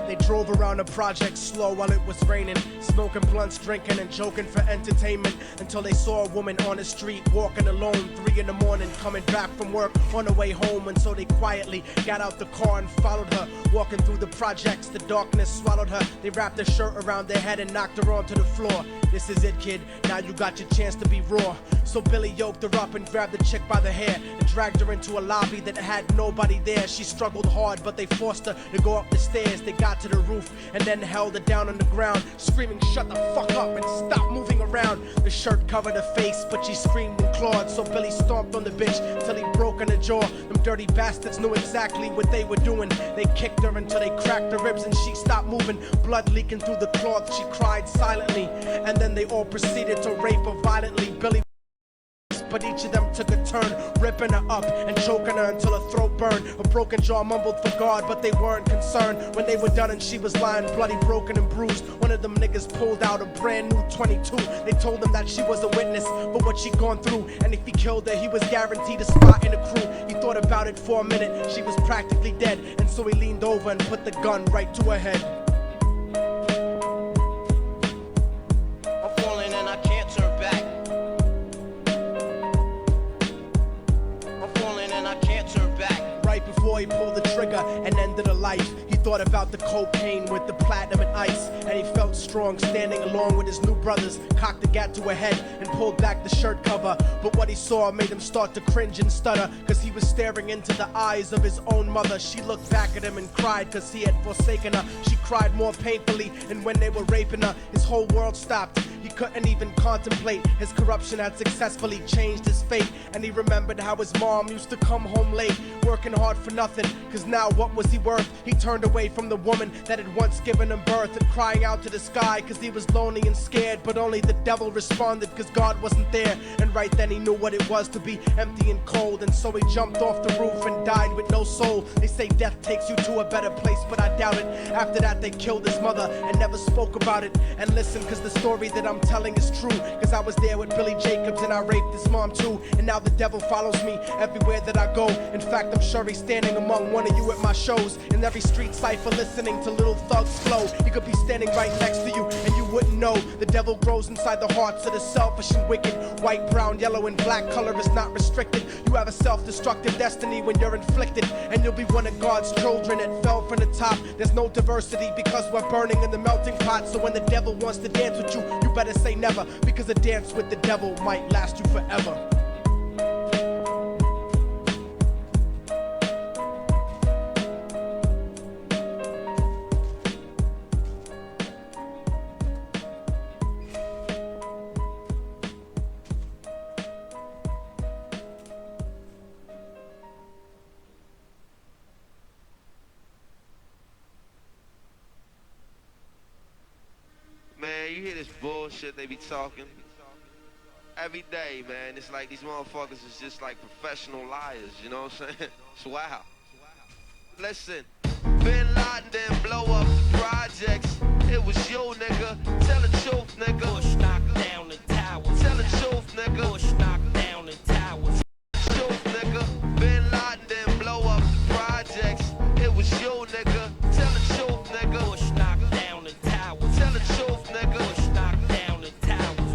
They drove around the project slow while it was raining, smoking blunts, drinking and joking for entertainment, until they saw a woman on the street walking alone, 3 in the morning, coming back from work on her way home. And so they quietly got out the car and followed her, walking through the projects. The darkness swallowed her. They wrapped her shirt around their head and knocked her onto the floor. This is it, kid, now you got your chance to be raw. So Billy yoked her up and grabbed the chick by the hair and dragged her into a lobby that had nobody there. She struggled hard, but they forced her to go up the stairs. They got to the roof and then held her down on the ground, screaming, "Shut the fuck up and stop moving around." The shirt covered her face, but she screamed and clawed. So Billy stomped on the bitch till he broke in her jaw. Them dirty bastards knew exactly what they were doing. They kicked her until they cracked her ribs and she stopped moving. Blood leaking through the cloth, she cried silently. And then they all proceeded to rape her violently. Billy, but each of them took a turn, ripping her up and choking her until her throat burned. Her broken jaw mumbled for God, but they weren't concerned. When they were done and she was lying bloody, broken and bruised, one of them niggas pulled out a brand new 22. They told him that she was a witness for what she'd gone through, and if he killed her, he was guaranteed a spot in the crew. He thought about it for a minute, she was practically dead, and so he leaned over and put the gun right to her head. I'm falling and I can't turn back. Right before he pulled the trigger and ended her life, he thought about the cocaine with the platinum and ice, and he felt strong standing along with his new brothers. Cocked the gat to her head and pulled back the shirt cover, but what he saw made him start to cringe and stutter, cause he was staring into the eyes of his own mother. She looked back at him and cried cause he had forsaken her. She cried more painfully, and when they were raping her, his whole world stopped. He couldn't even contemplate. His corruption had successfully changed his fate, and he remembered how his mom used to come home late, working hard for nothing, cause now what was he worth? He turned away from the woman that had once given him birth, and crying out to the sky cause he was lonely and scared, but only the devil responded cause God wasn't there. And right then he knew what it was to be empty and cold, and so he jumped off the roof and died with no soul. They say death takes you to a better place, but I doubt it. After that they killed his mother and never spoke about it. And listen, cause the story that I'm telling is true, cause I was there with Billy Jacobs and I raped his mom too. And now the devil follows me everywhere that I go. In fact, I'm sure he's standing among one of you at my shows, in every street cipher listening to Little Thug's flow. He could be standing right next to you and you wouldn't know. The devil grows inside the hearts of the selfish and wicked. White, brown, yellow, and black color is not restricted. You have a self-destructive destiny when you're inflicted, and you'll be one of God's children that fell from the top. There's no diversity because we're burning in the melting pot. So when the devil wants to dance with you, you better say never, because a dance with the devil might last you forever. Man, you hear this bullshit they be talking every day, man. It's like these motherfuckers is just like professional liars, you know what I'm saying? It's wild. Listen, Bin Laden didn't blow up the projects. It was you, nigga. Tell the truth, nigga. Bush knocked down the towers. Tell the truth, nigga. Bush knocked down the towers. Truth, nigga. Bin Laden didn't blow up the projects. It was you, nigga. Tell the truth, nigga. Bush knocked down the towers. Tell the truth, nigga. Bush knocked down the towers.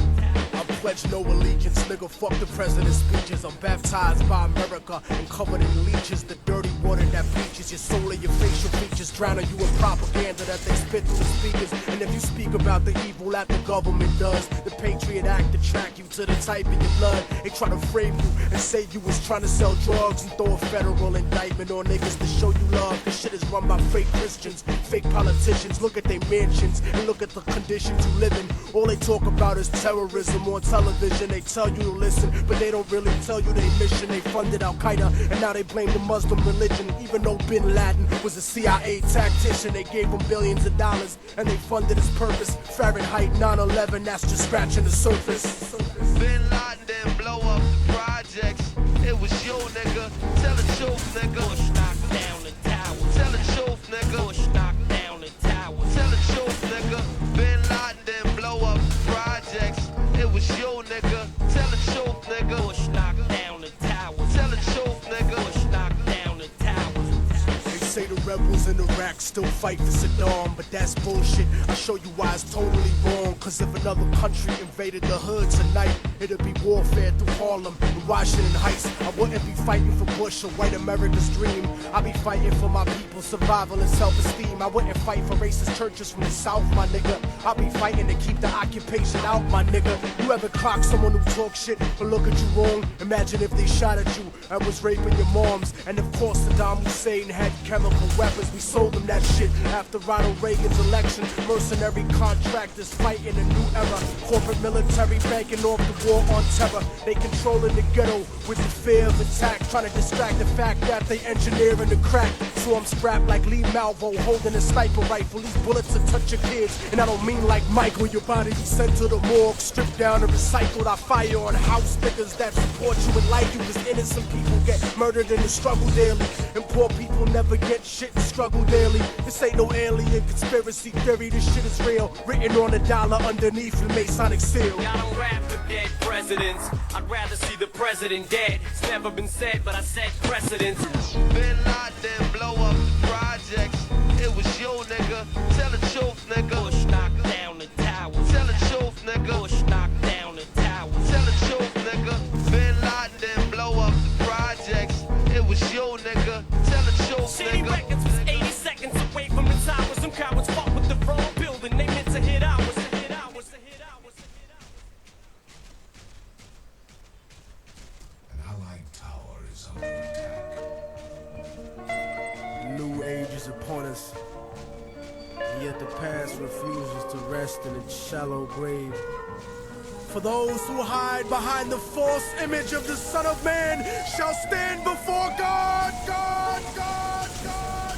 I pledge no allegiance, nigga, fuck the president's speeches. I'm baptized hypnotized by America and covered in leeches. The dirty water that bleaches your soul and your facial features, drowning you in propaganda that they spit through the speakers. And if you speak about the evil that the government does, the Patriot Act attract you to the type in your blood. They try to frame you and say you was trying to sell drugs and throw a federal indictment on niggas to show you love. This shit is run by fake Christians, fake politicians. Look at their mansions and look at the conditions you live in. All they talk about is terrorism on television. They tell you to listen, but they don't really tell you their mission. They funded Al-Qaeda and now they blame the Muslim religion. Even though Bin Laden was a CIA tactician, they gave him billions of dollars and they funded his purpose. Fahrenheit 9/11, that's just scratching the surface. Bin Laden didn't blow up the projects. It was you, nigga. Tell the truth, nigga. Bush knocked down the tower. Tell the truth, nigga. Bush knocked down the tower. Tell the truth, nigga. Bin Laden didn't blow up the projects. It was you, nigga. Tell the truth, nigga. Bush knocked down the tower. Tell the truth, nigga. Bush knocked down the tower. They say the rebels in Iraq still fight for Saddam, but that's bullshit. I'll show you why it's totally wrong. Cause if another country invaded the hood tonight, it'd be warfare through Harlem and Washington Heights. I wouldn't be fighting for Bush or white America's dream. I'd be fighting for my people's survival and self-esteem. I wouldn't fight for racist churches from the South, my nigga. I'd be fighting to keep the occupation out, my nigga. You ever clock someone who talk shit but look at you wrong? Imagine if they shot at you and was raping your moms. And of course Saddam Hussein had chemical weapons. We sold them that shit after Ronald Reagan's election. Mercenary contractors fighting a new era. Corporate military banking off the war on terror. They controlling the ghetto with the fear of attack, trying to distract the fact that they engineering the crack. So I'm strapped like Lee Malvo, holding a sniper rifle. These bullets will touch your kids, and I don't mean like Michael. Your body be sent to the morgue, stripped down and recycled. I fire on house niggas that support you and like you. Cause innocent people get murdered in the struggle daily, and poor people never get shit and struggle daily. This ain't no alien conspiracy theory, this shit is real. Written on a dollar underneath the Masonic seal. I don't rap for dead presidents. I'd rather see the president dead. It's never been said, but I set precedents. Bin Laden didn't blow up the projects. It was you, nigga. Tell the truth, nigga. Bush knocked down the tower. Tell the truth, nigga. Bush knocked down the tower. Tell the truth, nigga. Bin Laden didn't blow up the projects. It was you, nigga. Tell the truth, City nigga. Records was 80 seconds away from the towers. Some cowards fought with the wrong building. They meant to hit ours. New age is upon us, and yet the past refuses to rest in its shallow grave. For those who hide behind the false image of the Son of Man shall stand before God, God, God, God, God.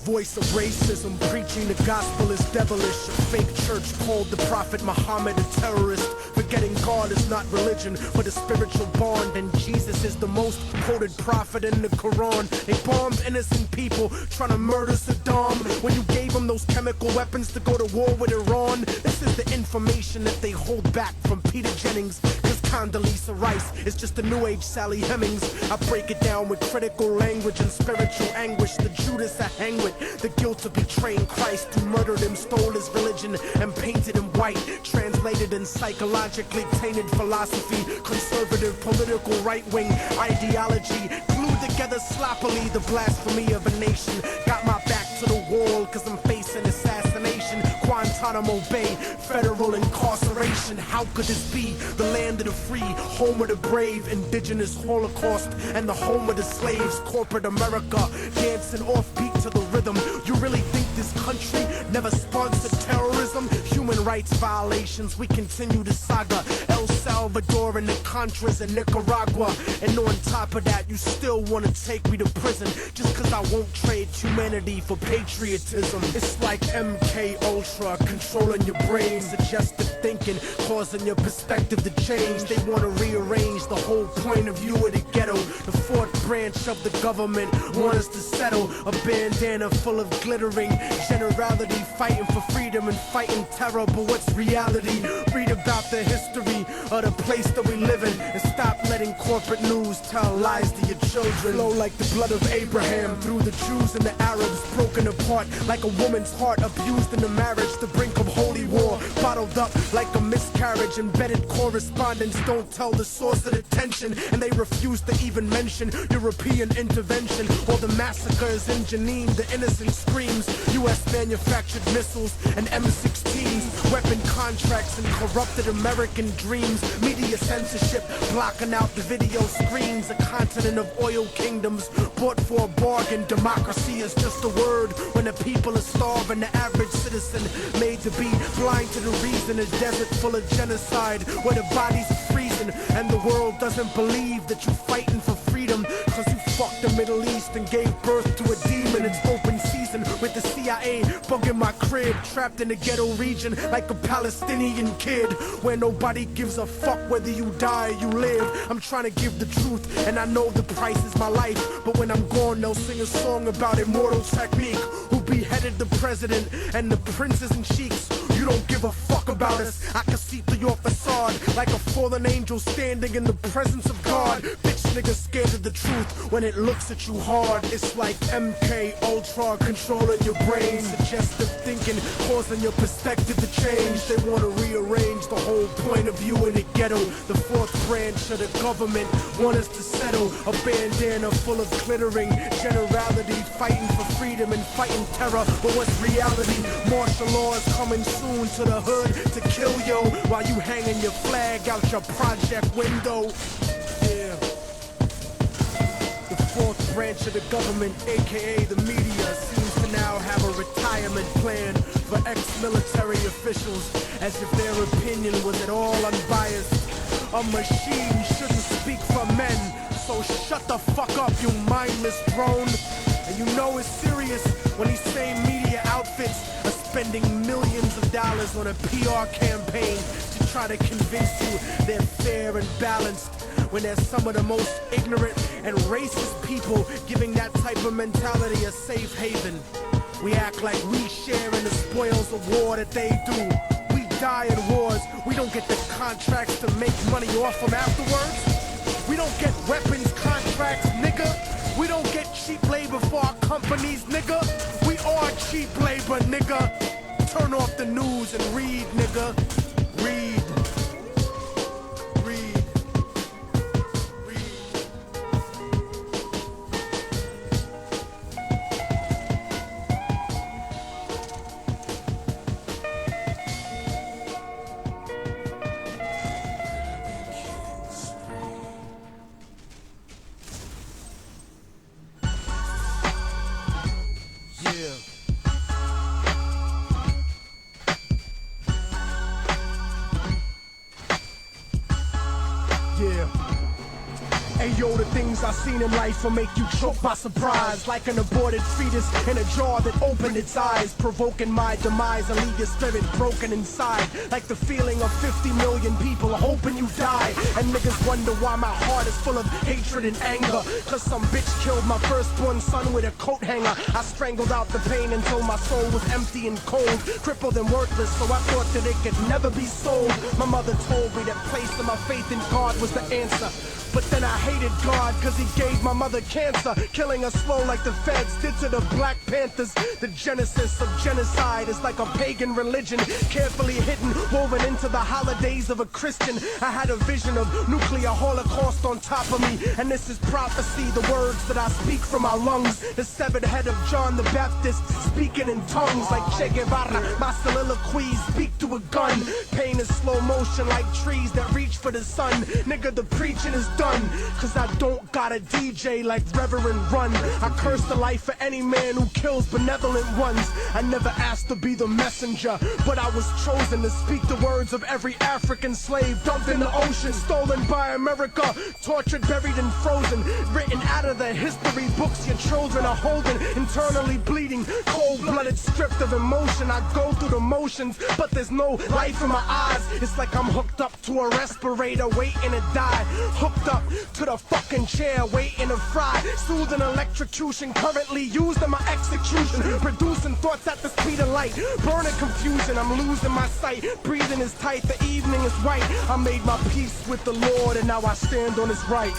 Voice of racism, preaching the gospel is devilish. A fake church called the Prophet Muhammad a terrorist. Forgetting God is not religion, but a spiritual bond. And Jesus is the most quoted prophet in the Quran. They bombed innocent people, trying to murder Saddam. When you gave them those chemical weapons to go to war with Iran. This is the information that they hold back from Peter Jennings. Cause Condoleezza Rice is just a new age Sally Hemings. I break it down with critical language and spiritual anguish. The Judas I hang with, the guilt of betraying Christ, who murdered him, stole his religion, and painted him white. Translated in psychologically tainted philosophy, conservative political right-wing ideology, glued together sloppily the blasphemy of a nation. Got my back to the wall cause I'm facing assassination. Guantanamo Bay, federal incarceration. How could this be? The land of the free, home of the brave, indigenous Holocaust, and the home of the slaves. Corporate America, dancing offbeat to the rhythm. You really think this country never sponsored terrorism? Human rights violations, we continue the saga. El Salvador and the Contras in Nicaragua. And on top of that, you still wanna take me to prison just cause I won't trade humanity for patriotism. It's like MK Ultra controlling your brain, suggestive thinking, causing your perspective to change. They wanna rearrange the whole point of view of the ghetto. The fourth branch of the government want us to settle. A bandana full of glittering generality, fighting for freedom and fighting terror. But what's reality? Read about the history of the place that we live in, and stop letting corporate news tell lies to your children. Flow like the blood of Abraham through the Jews and the Arabs, broken apart like a woman's heart, abused in the marriage, the brink of holy war, bottled up like a miscarriage. Embedded correspondents don't tell the source of the tension, and they refuse to even mention European intervention or the massacres in Jenin. The innocent screams, U.S. manufactured missiles and M16s, weapon contracts and corrupted American dreams, media censorship blocking out the video screens, a continent of oil kingdoms bought for a bargain. Democracy is just a word when the people are starving. The average citizen made to be blind to the reason. A desert full of genocide where the bodies are freezing, and the world doesn't believe that you're fighting for freedom, cause you fucked the Middle East and gave birth to a demon. It's open season with the CIA bugging my crib, trapped in the ghetto region like a Palestinian kid, where nobody gives a fuck whether you die or you live. I'm trying to give the truth, and I know the price is my life, but when I'm gone they'll sing a song about immortal technique, who beheaded the president and the princes and sheiks. You don't give a fuck about us. I can see through your facade like a fallen angel standing in the presence of God. Bitch niggas scared of the truth when it looks at you hard. It's like MK Ultra controlling your brain, suggestive thinking causing your perspective to change. They want to rearrange the whole point of view in the ghetto. The fourth branch of the government want us to settle. A bandana full of glittering generality, fighting for freedom and fighting terror. But what's reality? Martial law is coming soon to the hood to kill yo, while you hanging your flag out your project window. Yeah. The fourth branch of the government, aka the media, seems to now have a retirement plan for ex-military officials, as if their opinion was at all unbiased. A machine shouldn't speak for men, so shut the fuck up, you mindless drone. And you know it's serious when these same media outfits are spending millions of dollars on a PR campaign to try to convince you they're fair and balanced, when they're some of the most ignorant and racist people giving that type of mentality a safe haven. We act like we share in the spoils of war that they do. We die in wars. We don't get the contracts to make money off them afterwards. We don't get weapons contracts, nigga. We don't get cheap labor for our companies, nigga. We are cheap labor, nigga. Turn off the news and read, nigga. Read. Read. Yo, the things I seen in life will make you choke by surprise, like an aborted fetus in a jar that opened its eyes, provoking my demise and leave your spirit broken inside, like the feeling of 50 million people hoping you die. And niggas wonder why my heart is full of hatred and anger, cause some bitch killed my firstborn son with a coat hanger. I strangled out the pain until my soul was empty and cold, crippled and worthless, so I thought that it could never be sold. My mother told me that placing my faith in God was the answer, but then I hated God cause he gave my mother cancer, killing her slow like the feds did to the Black Panthers. The genesis of genocide is like a pagan religion, carefully hidden, woven into the holidays of a Christian. I had a vision of nuclear holocaust on top of me, and this is prophecy, the words that I speak from my lungs. The severed head of John the Baptist speaking in tongues like Che Guevara. My soliloquies speak to a gun. Pain is slow motion like trees that reach for the sun. Nigga, the preaching is done, cause I don't got a DJ like Reverend Run. I curse the life of any man who kills benevolent ones. I never asked to be the messenger, but I was chosen to speak the words of every African slave dumped in the ocean, stolen stolen by America, tortured, buried, and frozen, written out of the history books your children are holding, internally bleeding, cold-blooded, stripped of emotion. I go through the motions, but there's no life in my eyes. It's like I'm hooked up to a respirator, waiting to die. Hooked up to the fucking chair, waiting to fry. Soothing electrocution, currently used in my execution. Producing thoughts at the speed of light, burning confusion. I'm losing my sight, breathing is tight, the evening is white. I made my peace with the Lord, and now I stand on his right.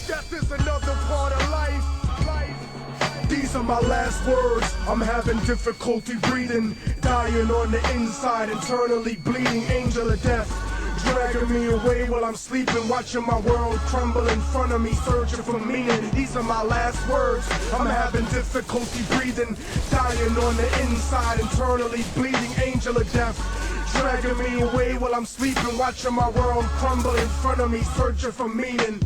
Death is another part of life. These are my last words. I'm having difficulty breathing, dying on the inside, internally bleeding. Angel of death dragging me away while I'm sleeping, watching my world crumble in front of me, searching for meaning. These are my last words. I'm having difficulty breathing, dying on the inside, internally bleeding. Angel of death dragging me away while I'm sleeping, watching my world crumble in front of me, searching for meaning.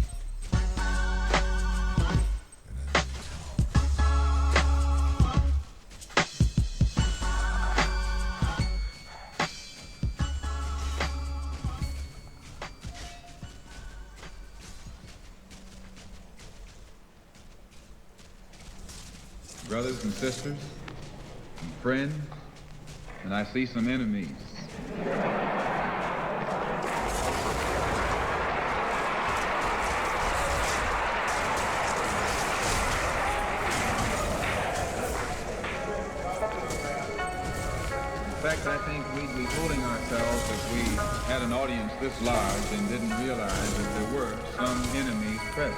Brothers and sisters, and friends, and I see some enemies. In fact, I think we'd be fooling ourselves if we had an audience this large and didn't realize that there were some enemies present.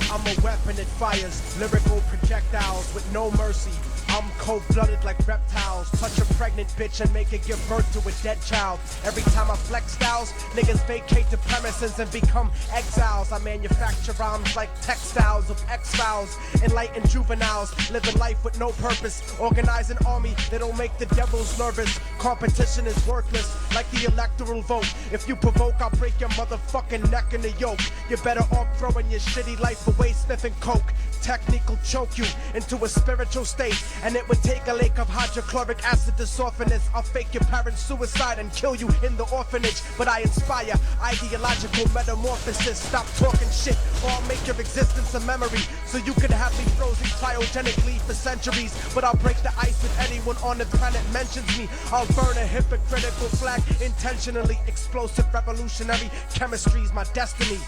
I'm a weapon that fires lyrical projectiles with no mercy. I'm cold-blooded like reptiles. Touch a pregnant bitch and make it give birth to a dead child. Every time I flex styles, niggas vacate the premises and become exiles. I manufacture rhymes like textiles of X-Files. Enlightened juveniles, living life with no purpose. Organize an army that'll make the devils nervous. Competition is worthless, like the electoral vote. If you provoke, I'll break your motherfucking neck in the yoke. You're better off throwing your shitty life away, sniffing coke. Technique will choke you into a spiritual state, and it would take a lake of hydrochloric acid to soften this. I'll fake your parents' suicide and kill you in the orphanage, but I inspire ideological metamorphosis. Stop talking shit, or I'll make your existence a memory, so you could have me frozen cryogenically for centuries. But I'll break the ice if anyone on the planet mentions me. I'll burn a hypocritical flag intentionally. Explosive revolutionary chemistry's my destiny.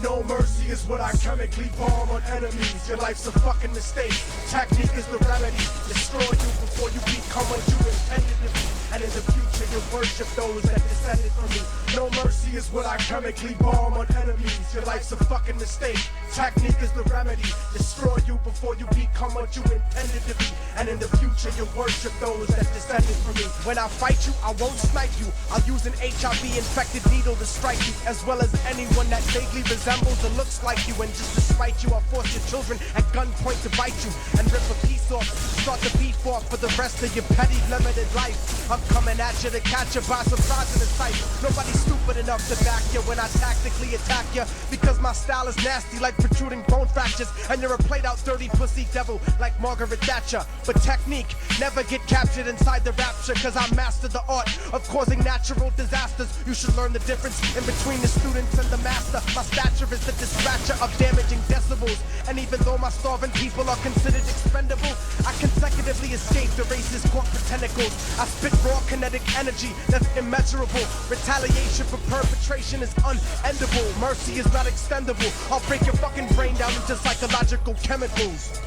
No mercy is what I chemically bomb on enemies. Your life's a fucking mistake. Technique is the remedy. Destroy you before you become what you intended to be. And in the future you'll worship those that descended from me. No mercy is what I chemically bomb on enemies. Your life's a fucking mistake. Technique is the remedy. Destroy you before you become what you intended to be. And in the future you'll worship those that descended from me. When I fight you, I won't snipe you. I'll use an HIV-infected needle to strike you, as well as anyone that vaguely resembles or looks like you. And just to spite you, I'll force your children at gunpoint to bite you and rip a piece off. Start the beef off for the rest of your petty limited life. I'm coming at you to catch you by surprise in the sight. Nobody's stupid enough to back you when I tactically attack you, because my style is nasty like protruding bone fractures, and you're a played out dirty pussy devil like Margaret Thatcher. But technique never get captured inside the rapture, cause I master the art of causing natural disasters. You should learn the difference in between the students and the master. My stature is the dispatcher of damaging decibels, and even though my starving people are considered expendable, I consecutively escape the racist corporate tentacles. I spit raw kinetic energy that's immeasurable. Retaliation for perpetration is unendable. Mercy is not extendable. I'll break your fucking brain down into psychological chemicals.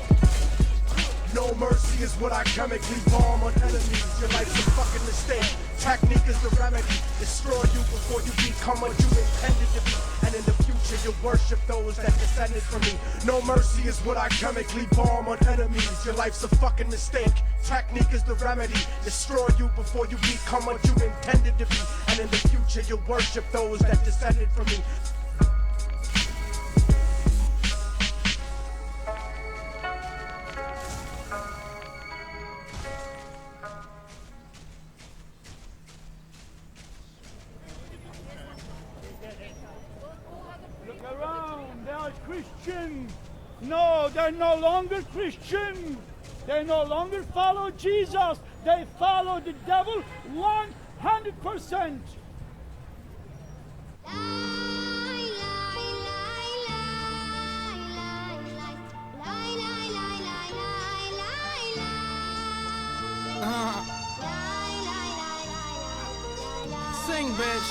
No mercy is what I chemically bomb on enemies. Your life's a fucking mistake. Technique is the remedy. Destroy you before you become what you intended to be. And in the future you'll worship those that descended from me. No mercy is what I chemically bomb on enemies. Your life's a fucking mistake. Technique is the remedy. Destroy you before you become what you intended to be. And in the future you'll worship those that descended from me. Look around, they are Christians. No, they're no longer Christians. They no longer follow Jesus. They follow the devil 100%. Sing, bitch.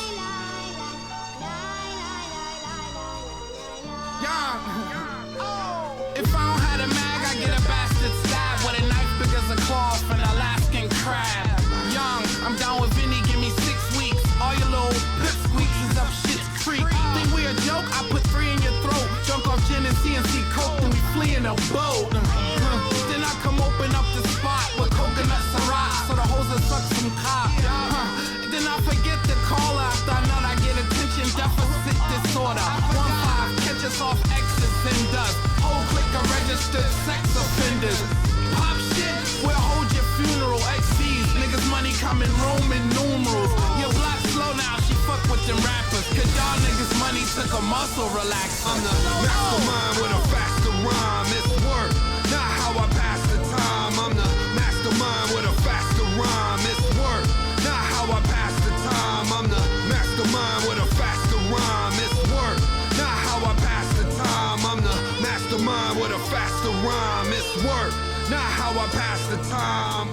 Young. If I don't have a mag, I get a bastard stab with a knife big as a claw for an Alaskan crab. Young, I'm down with Vinny, give me 6 weeks. All your little pip squeaks is up shit's creek. Think we a joke? I put 3 in your throat. Drunk off gin and CNC coke, then we flee in a boat. Then I come open up the spot with coconuts and rocks, so the hoes will suck some cock. Then I forget to call after I know I get attention deficit disorder. 1-5, catch us off X's and dust. Whole clique of registered sex offenders. Pop shit, we'll hold your funeral. XCs, niggas money coming Roman numerals. Your block slow now, she fuck with them rappers. Cause y'all niggas money took a muscle relax. I'm the mastermind with a faster rhyme. It's work, not how I pass the time. I'm the mastermind with a faster rhyme. It's work, not how I pass the time. I'm the mastermind with a faster rhyme. It's work, not how I pass the time. I'm the mastermind with a faster rhyme. It's work, not how I pass the time.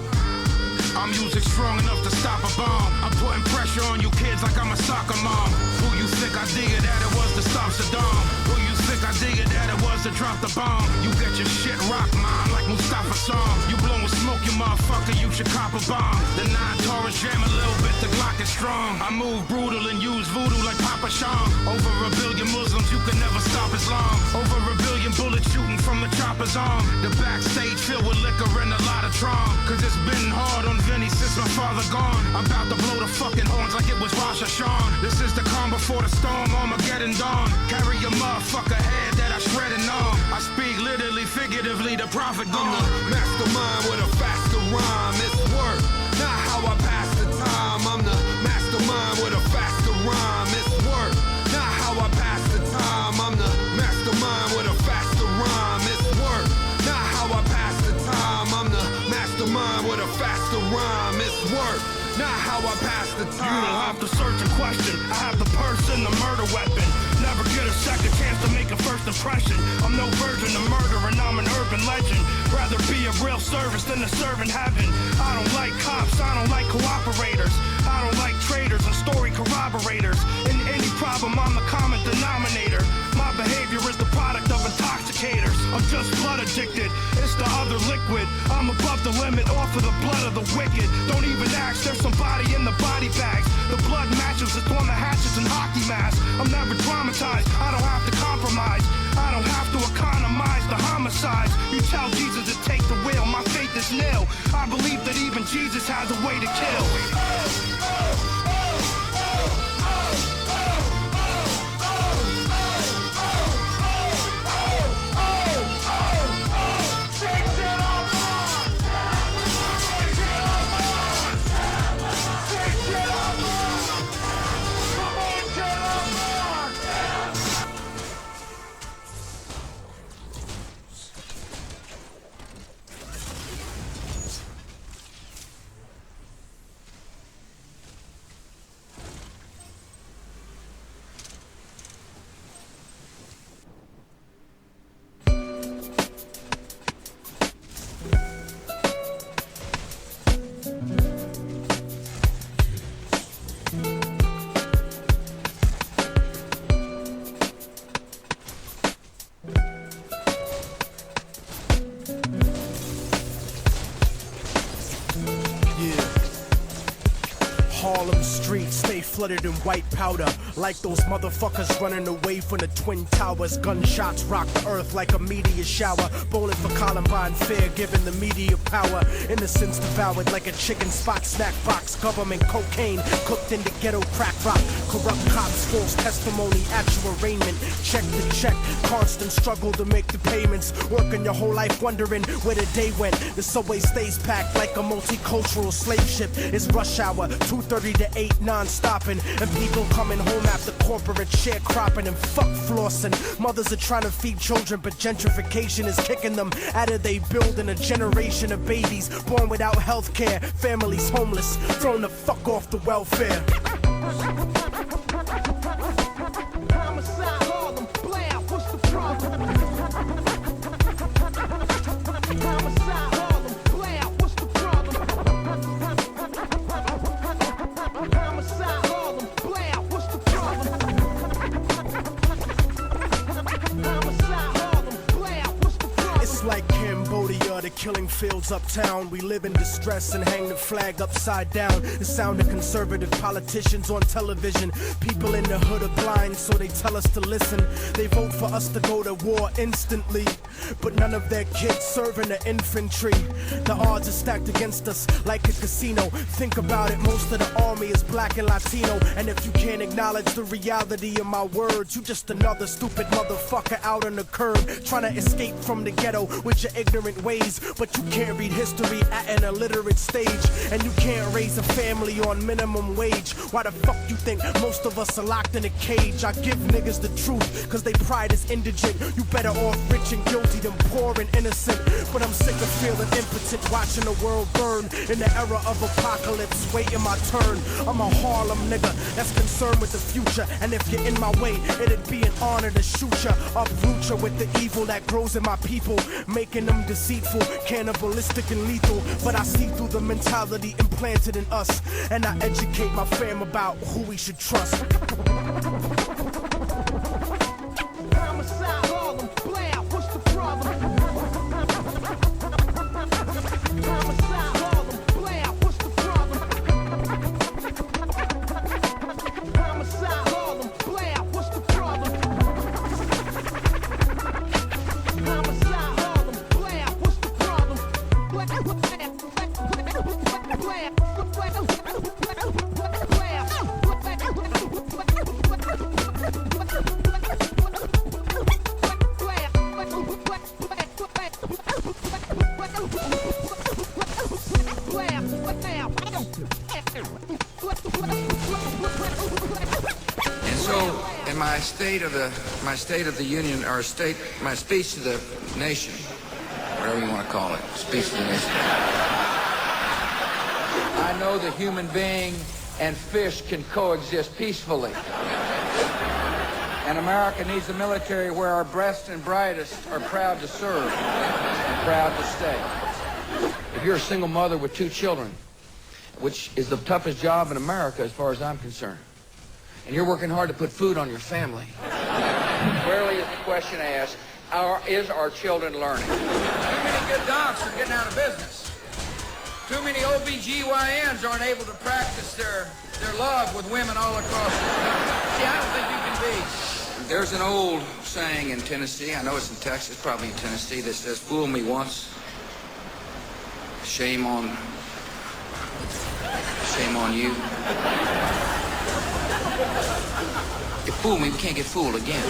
I'm music strong enough to stop a bomb. I'm putting pressure on you kids like I'm a soccer mom. Who you think I dig it that it was to stop Saddam? Who you think I dig it that it was to drop the bomb? You get your shit rocked, mom, like Mustafa Song. You blowing smoke, you motherfucker, you should cop a bomb. The 9 Taurus jam a little bit, the Glock is strong. I move brutal and use voodoo like Papa Sham. Over a billion Muslims, you can never stop Islam. Over a billion bullets shooting from the chopper's arm. The backstage filled with liquor and a lot of trauma. Cause it's been hard on Vinny since my father gone. I'm about to blow the fucking horns like it was Rosh Hashanah. This is the calm before the storm, Armageddon dawn. Carry your motherfucker head that I shred and arm. I speak literally, figuratively, the prophet gone. I'm the mastermind with a faster rhyme. It's work, not how I pass the time. I'm the mastermind with a faster rhyme. It's work, not how I pass the time. I'm the mastermind with a faster rhyme. It's work, not how I pass the time. I'm the mastermind with a faster rhyme. It's work, not how I pass the time. You don't have to search and question. I have the purse and the murder weapon. Never get a second chance to make a first impression. I'm no virgin to murder and I'm an urban legend. Rather be a real service than a servant heaven. I don't like cops, I don't like cooperators. I don't like traitors and story corroborators. In any problem, I'm the common denominator. My behavior is the product of intoxicators. I'm just blood addicted, it's the other liquid. I'm above the limit, off of the blood of the wicked. Don't even ask, there's somebody in the body bags. The blood matches, it's on the hatches and hockey masks. I'm never traumatized, I don't have to compromise. I don't have to economize the homicides. You tell Jesus to take the wheel, my faith is nil. I believe that even Jesus has a way to kill. Harlem streets stay flooded in white powder, like those motherfuckers running away from the Twin Towers. Gunshots rock the earth like a meteor shower. Bowling for Columbine, fear giving the media power. Innocence devoured like a chicken spot snack box. Government cocaine cooked into ghetto crack rock. Corrupt cops, false testimony at your arraignment. Check to check, constant struggle to make the payments. Working your whole life wondering where the day went. The subway stays packed like a multicultural slave ship. It's rush hour, 2:30 6:30 to 8 non-stopping, and people coming home after corporate sharecropping and fuck flossing. Mothers are trying to feed children, but gentrification is kicking them out of they building a generation of babies born without health care, families homeless, thrown the fuck off the welfare. The killing fields uptown. We live in distress and hang the flag upside down. The sound of conservative politicians on television. People in the hood are blind, so they tell us to listen. They vote for us to go to war instantly, but none of their kids serve in the infantry. The odds are stacked against us like a casino. Think about it, most of the army is black and Latino. And if you can't acknowledge the reality of my words, you just another stupid motherfucker out on the curb, trying to escape from the ghetto with your ignorant ways. But you can't read history at an illiterate stage, and you can't raise a family on minimum wage. Why the fuck you think most of us are locked in a cage? I give niggas the truth, cause they pride is indigent. You better off rich and guilty than poor and innocent. But I'm sick of feeling impotent, watching the world burn in the era of apocalypse, waiting my turn. I'm a Harlem nigga that's concerned with the future, and if you're in my way, it'd be an honor to shoot ya, uproot ya with the evil that grows in my people, making them deceitful, cannibalistic and lethal. But I see through the mentality implanted in us, and I educate my fam about who we should trust. Homicide, Harlem, Blair, what's the problem? Homicide, Harlem, Blair, what's the problem? Homicide, Harlem, Blair, what's the problem? Homicide, Harlem, Blair, what's the problem? And so, in my State of the Union, or my speech to the nation, whatever you want to call it, speech to the nation, I know the human being and fish can coexist peacefully. And America needs a military where our best and brightest are proud to serve and proud to stay. If you're a single mother with 2 children, which is the toughest job in America as far as I'm concerned, and you're working hard to put food on your family, rarely is the question asked, is our children learning? Too many good docs are getting out of business. Too many OBGYNs aren't able to practice their love with women all across the country. See, I don't think you can be. There's an old saying in Tennessee, I know it's in Texas, probably in Tennessee, that says, fool me once, shame on you. You fool me, we can't get fooled again.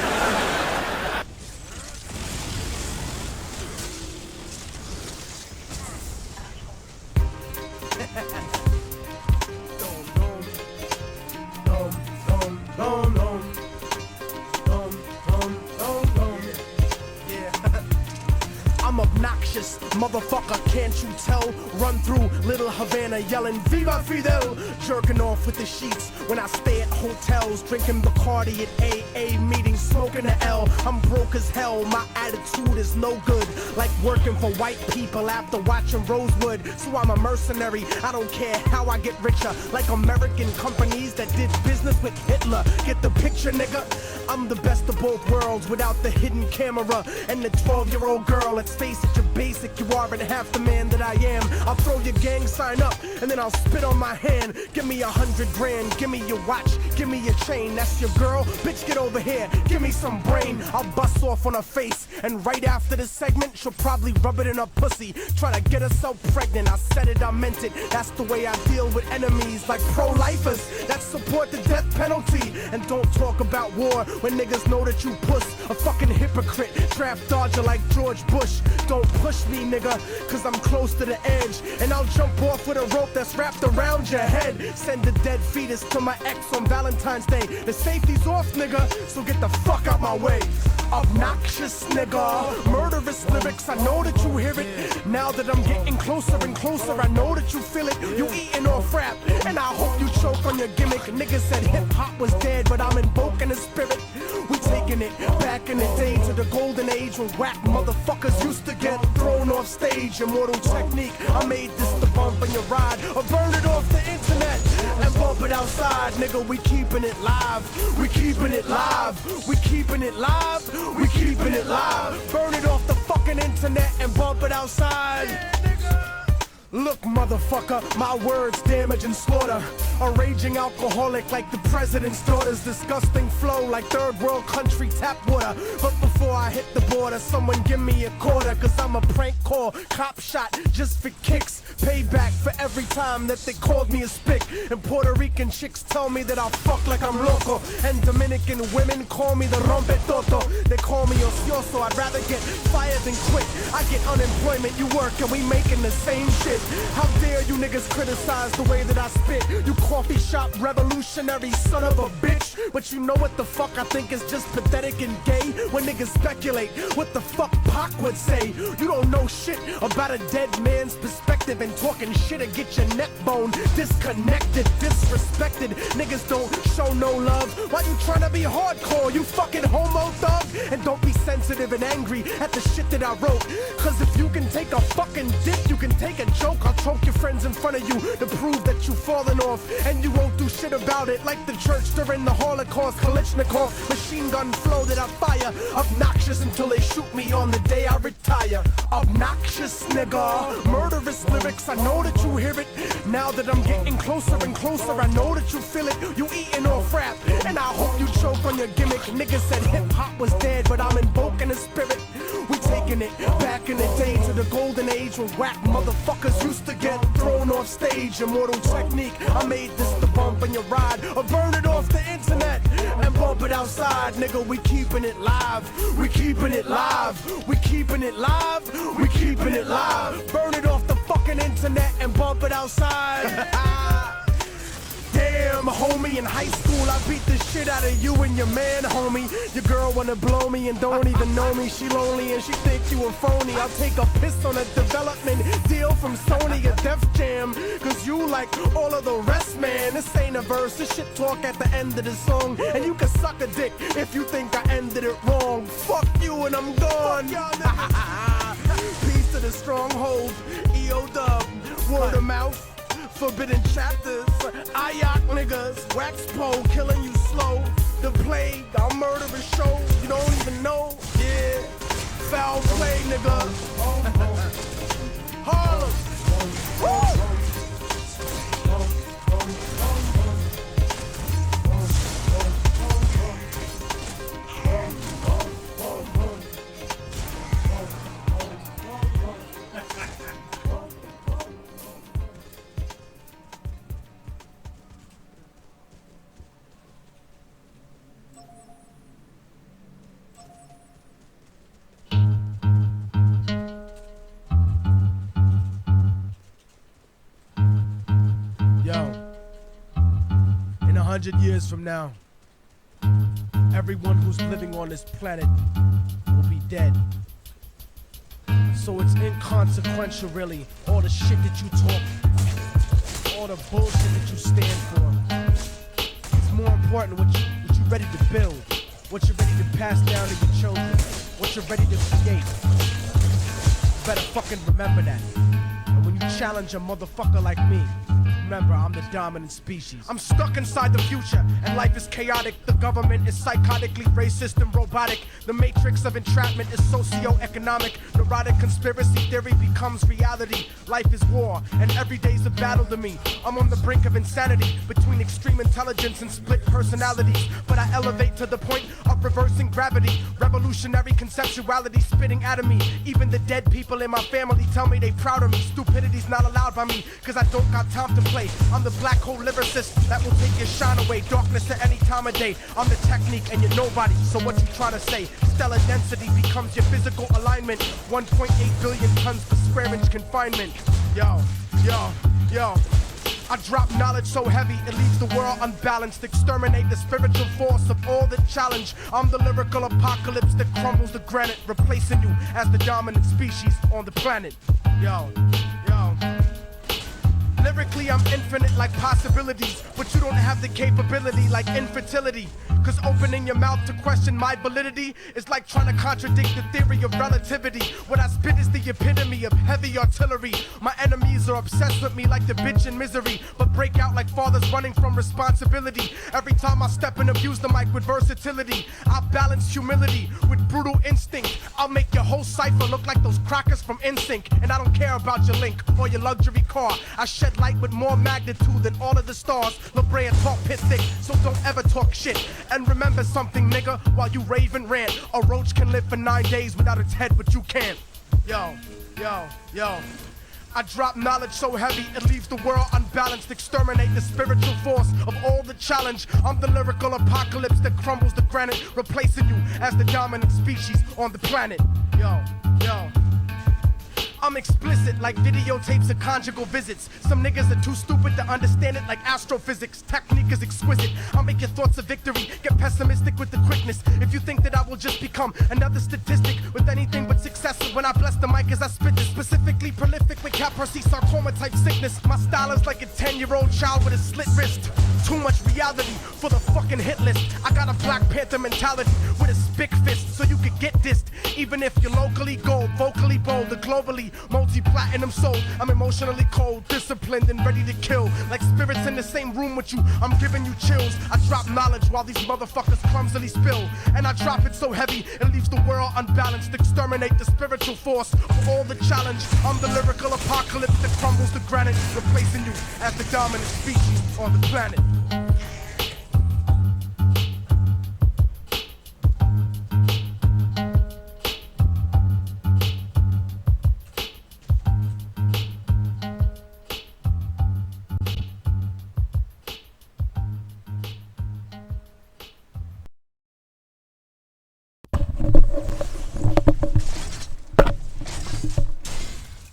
I'm obnoxious, motherfucker, can't you tell? Run through Little Havana yelling Viva Fidel, jerking off with the sheets when I stay at hotels, drinking Bacardi at AA meetings, smoking a L. I'm broke as hell, my attitude is no good, like working for white people after watching Rosewood. So I'm a mercenary, I don't care how I get richer, like American companies that did business with Hitler. Get the picture, nigga? I'm the best of both worlds without the hidden camera and the 12-year-old girl. Let's face it, you're basic, you aren't half the man that I am. I'll throw your gang sign up and then I'll spit on my hand. Give me 100 grand, give me your watch, give me your chain. That's your girl? Bitch, get over here, give me some brain. I'll bust off on her face, and right after this segment, she'll probably rub it in her pussy, try to get herself pregnant. I said it, I meant it. That's the way I deal with enemies like pro-lifers that support the death penalty. And don't talk about war when niggas know that you puss. A fucking hypocrite, draft dodger like George Bush. Don't push me, nigga, cause I'm close to the edge. And I'll jump off with a rope that's wrapped around your head. Send a dead fetus to my ex on Valentine's Day. The safety's off, nigga, so get the fuck out my way. Obnoxious nigga, murderous lyrics, I know that you hear it. Now that I'm getting closer and closer, I know that you feel it. You eating off rap, and I hope you choke on your gimmick. Niggas said hip-hop was dead, but I'm invoking the spirit. We taking it back in the day to the golden age when whack motherfuckers used to get thrown off stage. Immortal technique, I made this the bump in your ride, or burn it off the internet and bump it outside. Nigga, we keeping it live, we keeping it live, we keeping it live, we keeping it live. Burn it off the fucking internet and bump it outside. Look, motherfucker, my words damage and slaughter. A raging alcoholic like the president's daughter's disgusting flow like third world country tap water. But before I hit the border, someone give me a quarter, cause I'm a prank call, cop shot just for kicks. Payback for every time that they called me a spick. And Puerto Rican chicks tell me that I'll fuck like I'm loco. And Dominican women call me the rompetoto. They call me ocioso, I'd rather get fired than quit. I get unemployment, you work, and we making the same shit. How dare you niggas criticize the way that I spit? You coffee shop revolutionary son of a bitch. But you know what the fuck I think is just pathetic and gay? When niggas speculate what the fuck Pac would say. You don't know shit about a dead man's perspective, and talking shit to get your neck bone disconnected, disrespected. Niggas don't show no love. Why you tryna be hardcore, you fucking homo thug? And don't be sensitive and angry at the shit that I wrote, cause if you can take a fucking dick, you can take a joke. I'll choke your friends in front of you to prove that you falling off, and you won't do shit about it. Like the church during the Holocaust, Kalashnikov, machine gun flow that I fire. Obnoxious until they shoot me on the day I retire. Obnoxious nigga, murderous lyrics, I know that you hear it. Now that I'm getting closer and closer, I know that you feel it. You eating off rap, and I hope you choke on your gimmick. Niggas said hip-hop was dead, but I'm invoking the spirit. We taking it back in the day to the golden age when whack motherfuckers used to get thrown off stage. Immortal technique, I made this the bump in your ride, or burn it off the internet and bump it outside. Nigga, we keeping it live, we keeping it live, we keeping it live, we keeping it live. Burn it off the fucking internet and bump it outside. Damn, homie, in high school I beat the shit out of you and your man, homie. Your girl wanna blow me and don't even know me. She lonely and she think you a phony. I'll take a piss on a development deal from Sony or Def Jam, cause you like all of the rest, man. This ain't a verse, this shit talk at the end of the song. And you can suck a dick if you think I ended it wrong. Fuck you and I'm gone. Peace to the stronghold, EO Dub, word of mouth. Forbidden chapters, IOC niggas, wax pole, killing you slow. The plague, I'll murder a show, you don't even know. Yeah, foul play, nigga. Harlem. Woo! Yo, in 100 years from now, everyone who's living on this planet will be dead. So it's inconsequential, really, all the shit that you talk, all the bullshit that you stand for. It's more important what you ready to build, what you're ready to pass down to your children, what you're ready to create. You better fucking remember that. And when you challenge a motherfucker like me, remember, I'm the dominant species. I'm stuck inside the future, and life is chaotic. The government is psychotically racist and robotic. The matrix of entrapment is socio-economic. Neurotic conspiracy theory becomes reality. Life is war, and every day's a battle to me. I'm on the brink of insanity, between extreme intelligence and split personalities. But I elevate to the point of reversing gravity. Revolutionary conceptuality spitting out of me. Even the dead people in my family tell me they proud of me. Stupidity's not allowed by me, cause I don't got time to play. I'm the black hole lyricist that will take your shine away. Darkness at any time of day. I'm the technique and you're nobody. So what you trying to say? Stellar density becomes your physical alignment. 1.8 billion tons per square inch confinement. Yo. I drop knowledge so heavy it leaves the world unbalanced. Exterminate the spiritual force of all the challenge. I'm the lyrical apocalypse that crumbles the granite, replacing you as the dominant species on the planet. Yo. Lyrically, I'm infinite like possibilities, but you don't have the capability like infertility. Cause opening your mouth to question my validity is like trying to contradict the theory of relativity. What I spit is the epitome of heavy artillery. My enemies are obsessed with me like the bitch in Misery, but break out like fathers running from responsibility. Every time I step and abuse the mic with versatility, I balance humility with brutal instinct. I'll make your whole cipher look like those crackers from NSYNC. And I don't care about your link or your luxury car. I shed light with more magnitude than all of the stars. La Brea talk pit thick, so don't ever talk shit. And remember something, nigga, while you rave and rant. A roach can live for 9 days without its head, but you can't. Yo. I drop knowledge so heavy it leaves the world unbalanced. Exterminate the spiritual force of all the challenge. I'm the lyrical apocalypse that crumbles the granite, replacing you as the dominant species on the planet. Yo. I'm explicit like videotapes of conjugal visits. Some niggas are too stupid to understand it like astrophysics. Technique is exquisite. I'll make your thoughts a victory. Get pessimistic with the quickness. If you think that I will just become another statistic with anything but success, when I bless the mic as I spit this, specifically prolific with Kaposi sarcoma type sickness. My style is like a 10-year-old child with a slit wrist. Too much reality for the fucking hit list. I got a Black Panther mentality with a spick fist, so you could get dissed. Even if you're locally gold, vocally bold, or globally multi-platinum soul. I'm emotionally cold, disciplined, and ready to kill. Like spirits in the same room with you, I'm giving you chills. I drop knowledge while these motherfuckers clumsily spill. And I drop it so heavy, it leaves the world unbalanced. Exterminate the spiritual force of all the challenge. I'm the lyrical apocalypse that crumbles the granite, replacing you as the dominant species on the planet.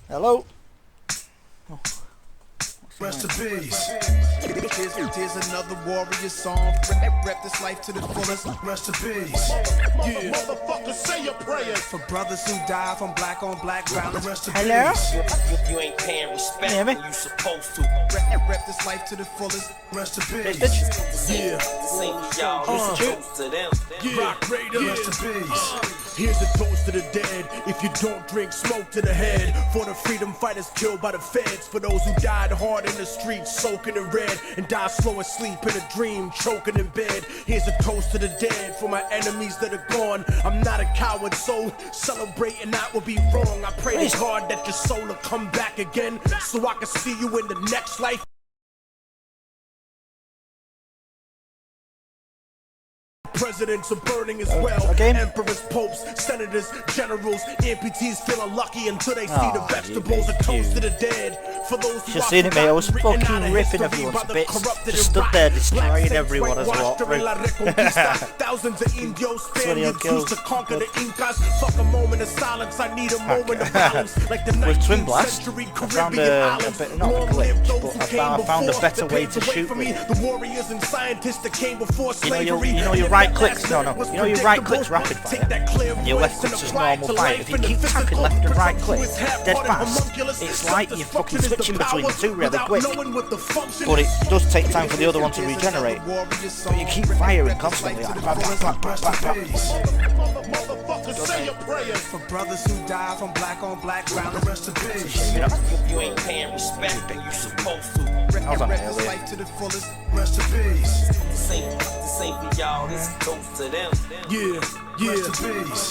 Hello. Rest in peace. Here's another warrior song. Rep this life to the fullest. Rest in peace. Yeah. Motherfuckers, say your prayers for brothers who die from black on black violence. Rest in peace. You ain't paying respect when you supposed to. Rep this life to the fullest. Rest in peace. Yeah. Rock Raider. Rest in peace. Here's a toast to the dead. If you don't drink, smoke to the head. For the freedom fighters killed by the feds. For those who died hard in the streets, soaking in red. And die slow asleep in a dream, choking in bed. Here's a toast to the dead. For my enemies that are gone. I'm not a coward, so celebrating that would be wrong. I pray to God that your soul will come back again, so I can see you in the next life. Presidents are burning as well. Emperors, popes, senators, generals, amputees feeling lucky until they see the vegetables. A toast to the dead. For those who should have seen it, mate. I was fucking ripping everyone to bits. Just stood there destroying everyone as well. Thousands of Indios, Spaniards used to conquer the Incas. Fuck a moment of silence. I need a moment of balance. Like the 19th century Caribbean islands. Long live those who came found a better way to shoot for me. The warriors and scientists that came before slavery. You know your right clicks, you know your right clicks rapid fire, and your left clicks is normal fire. If you keep tapping left and right click dead fast, it's like you're fucking switching between the two really quick. But it does take time for the other one to regenerate. But you keep firing constantly. Say your prayers for brothers who die from black on black violence. Rest in peace. You ain't paying respect you supposed to. Rep this life to the fullest. Rest in peace. This ain't for y'all, this goes to them. Yeah. Rest in peace.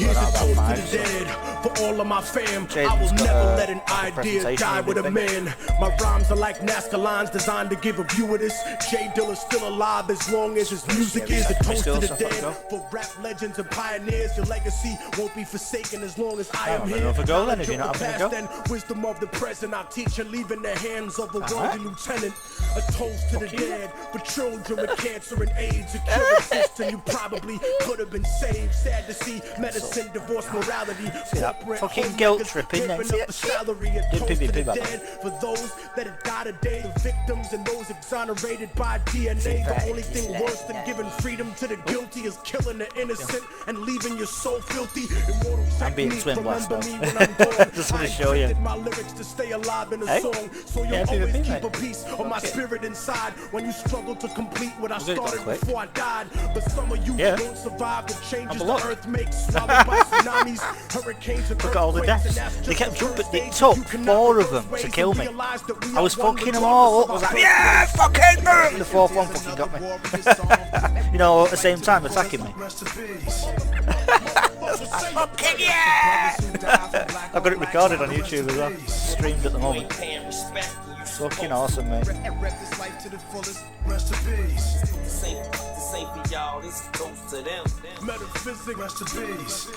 Here's a about toast to 5, the so. dead. For all of my fam, Jaden's I will got never a let an idea presentation die of with it, a man. My rhymes are like NASCAR lines designed to give a view of this. J Dilla's still alive as long as his music is a toast to the dead. For rap legends and pioneers, your legacy won't be forsaken as long as I am here. Another go then, if you're not having a go. And wisdom of the present, our teacher leaving the hands of a worthy lieutenant. A toast to the dead, for children with cancer and AIDS. A cure exists and you probably could have been saved. Sad to see medicine, divorce, morality. Corporate fucking guilt tripping then. Giving up the salary. A toast to the dead, for those that have died a day. The victims and those exonerated by DNA. The only thing worse than giving freedom to the guilty is killing the innocent and leaving your soul filthy. Immortal I'm being technique, twin blast remember though. me when I'm gone. Just want to show you. My lyrics to stay alive in a Hey? song, so you'll Yeah, always PvP, keep mate. a piece of my spirit inside when you struggle to complete what I I'm gonna go started quick. before I died. But some of you Yeah. won't survive the changes Have a the look. earth makes, swallowed by tsunamis, hurricanes, and Look at all the earthquakes, deaths. and that's They just kept the jumping. first It stage. took You cannot 4 of reverse them to ways kill and me. realize that we I was are one fucking them all up. I was like, yeah, fucking them. The 4th one fucking got me. You know, at the same time attacking me. Fucking yeah! I've got it recorded on YouTube as well. Streamed at the moment. Fucking awesome, mate. This ain't for y'all, this goes to them. Metaphysics, rest in peace.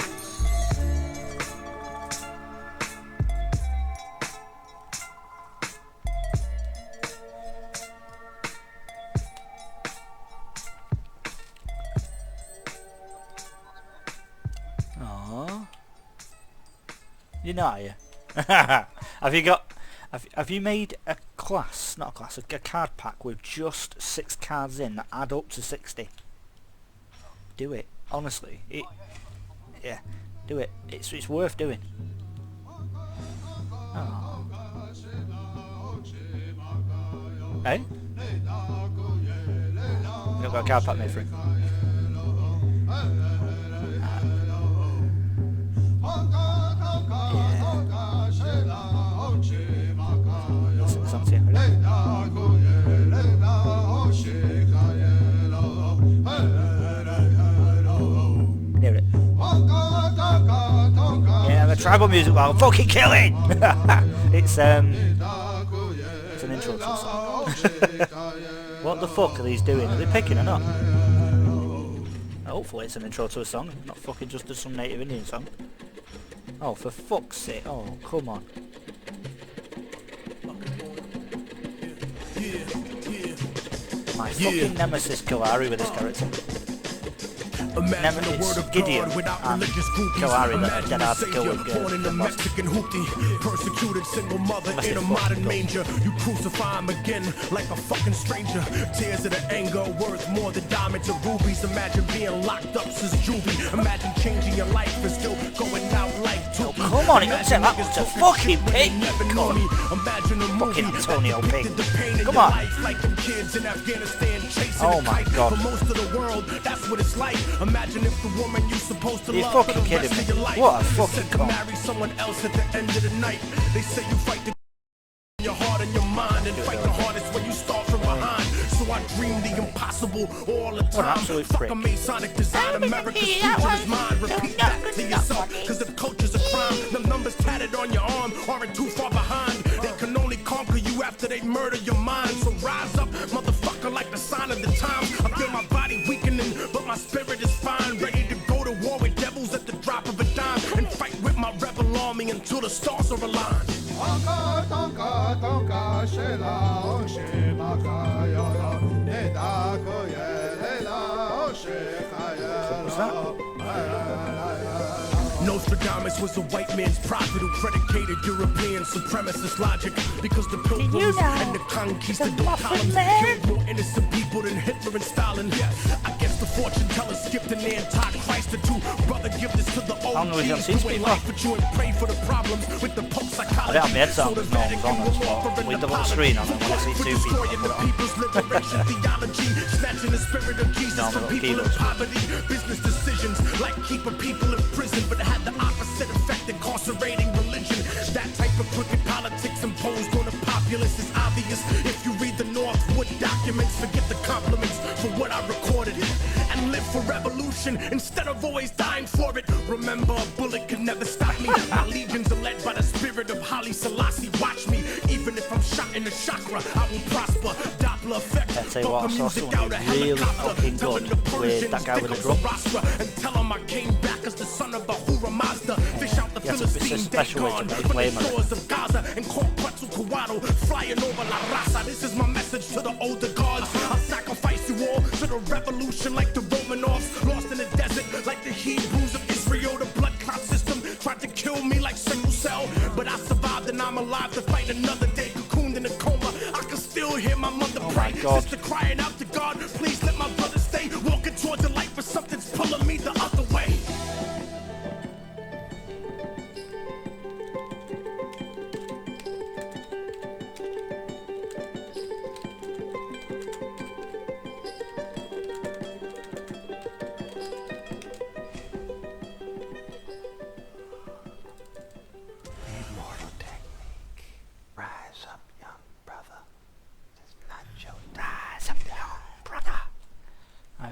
Aww. You're not, are you? Have you made a class, not a class, a card pack with just 6 cards in that add up to 60? Do it, honestly. Yeah, do it. It's worth doing. Oh. Hey? You've not got a card pack made for it. Hear it. Yeah, the tribal music while I'm fucking killing! It's an intro to a song. What the fuck are these doing? Are they picking or not? Hopefully it's an intro to a song, not fucking just some native Indian song. Oh, for fuck's sake. Oh, come on. My fucking nemesis Kalari with this character. It's Gideon and Kalari that are dead hard to kill with born in a Mexican hoopty, persecuted single mother in a modern manger. You crucify him again like a fucking stranger. Tears of the anger worth more than diamonds or rubies. Imagine being locked up since juvie. Imagine changing your life and still going out like Tookie. Oh, come on, it doesn't that much to fucking pig. Imagine a movie fucking Antonio Pig. Come on. Like them kids in Afghanistan chasing oh a my kite. god. For most of the world, that's what it's like. Imagine if the woman you're supposed to You're love fucking for the kidding rest me. of your life What a is fucking set to con. marry someone else at the end of the night. They say you fight the your heart and your mind and fight the hardest when you start from behind. So I dream the impossible all the time. Fuck a Masonic design, America's future is mine. Repeat that to yourself, cause if culture's a crime, the numbers tatted on your arm aren't too far behind. They can only conquer you after they murder your mind. So rise up, motherfucker, like the sign of the times. I feel my body weakening, but my spirit is fine. Ready to go to war with devils at the drop of a dime and fight with my rebel army until the stars are aligned. What's that? Nostradamus was a white man's prophet who predicated European supremacist logic because the pilgrims and the conquistador columns killed more innocent people than Hitler and Stalin. I guess the fortune teller skipped an anti-Christ or two. Brother, give this to the OGs who ain't life with you and pray for the problems with the pop psychology. I don't have my headphones on with the little screen on it. I want to see 2 people. People's liberation theology, snatching the spirit of Jesus from people in poverty. Business decisions like keeping people in prison, but it had the opposite effect, incarcerating religion. That type of crooked politics imposed on the populace is obvious. If you read the Northwood documents, forget the compliments for what I recorded and live for revolution. revolution instead of always dying for it. Remember, a bullet can never stop me. My legions are led by the spirit of Haile Selassie. Watch me, even if I'm shot in the chakra, I will prosper. Doppler effect. I'll tell you what, I saw someone really fucking good with that guy with the drum. And tell him I came back as the son of Ahura Mazda. Fish out the Philistine, special way to make from the shores of Gaza and caught Quetzalcoatl flying over La Raza. This is my message to the older gods. I'll sacrifice you all to the revolution like the Romanovs, lost in the desert like the Hebrews of Israel. The blood clot system tried to kill me like sickle cell, but I survived and I'm alive to fight another day. Cocooned in a coma, I can still hear my mother pray. Sister crying out to God, please let my brother stay. Walking towards the light, but something's pulling me the other way.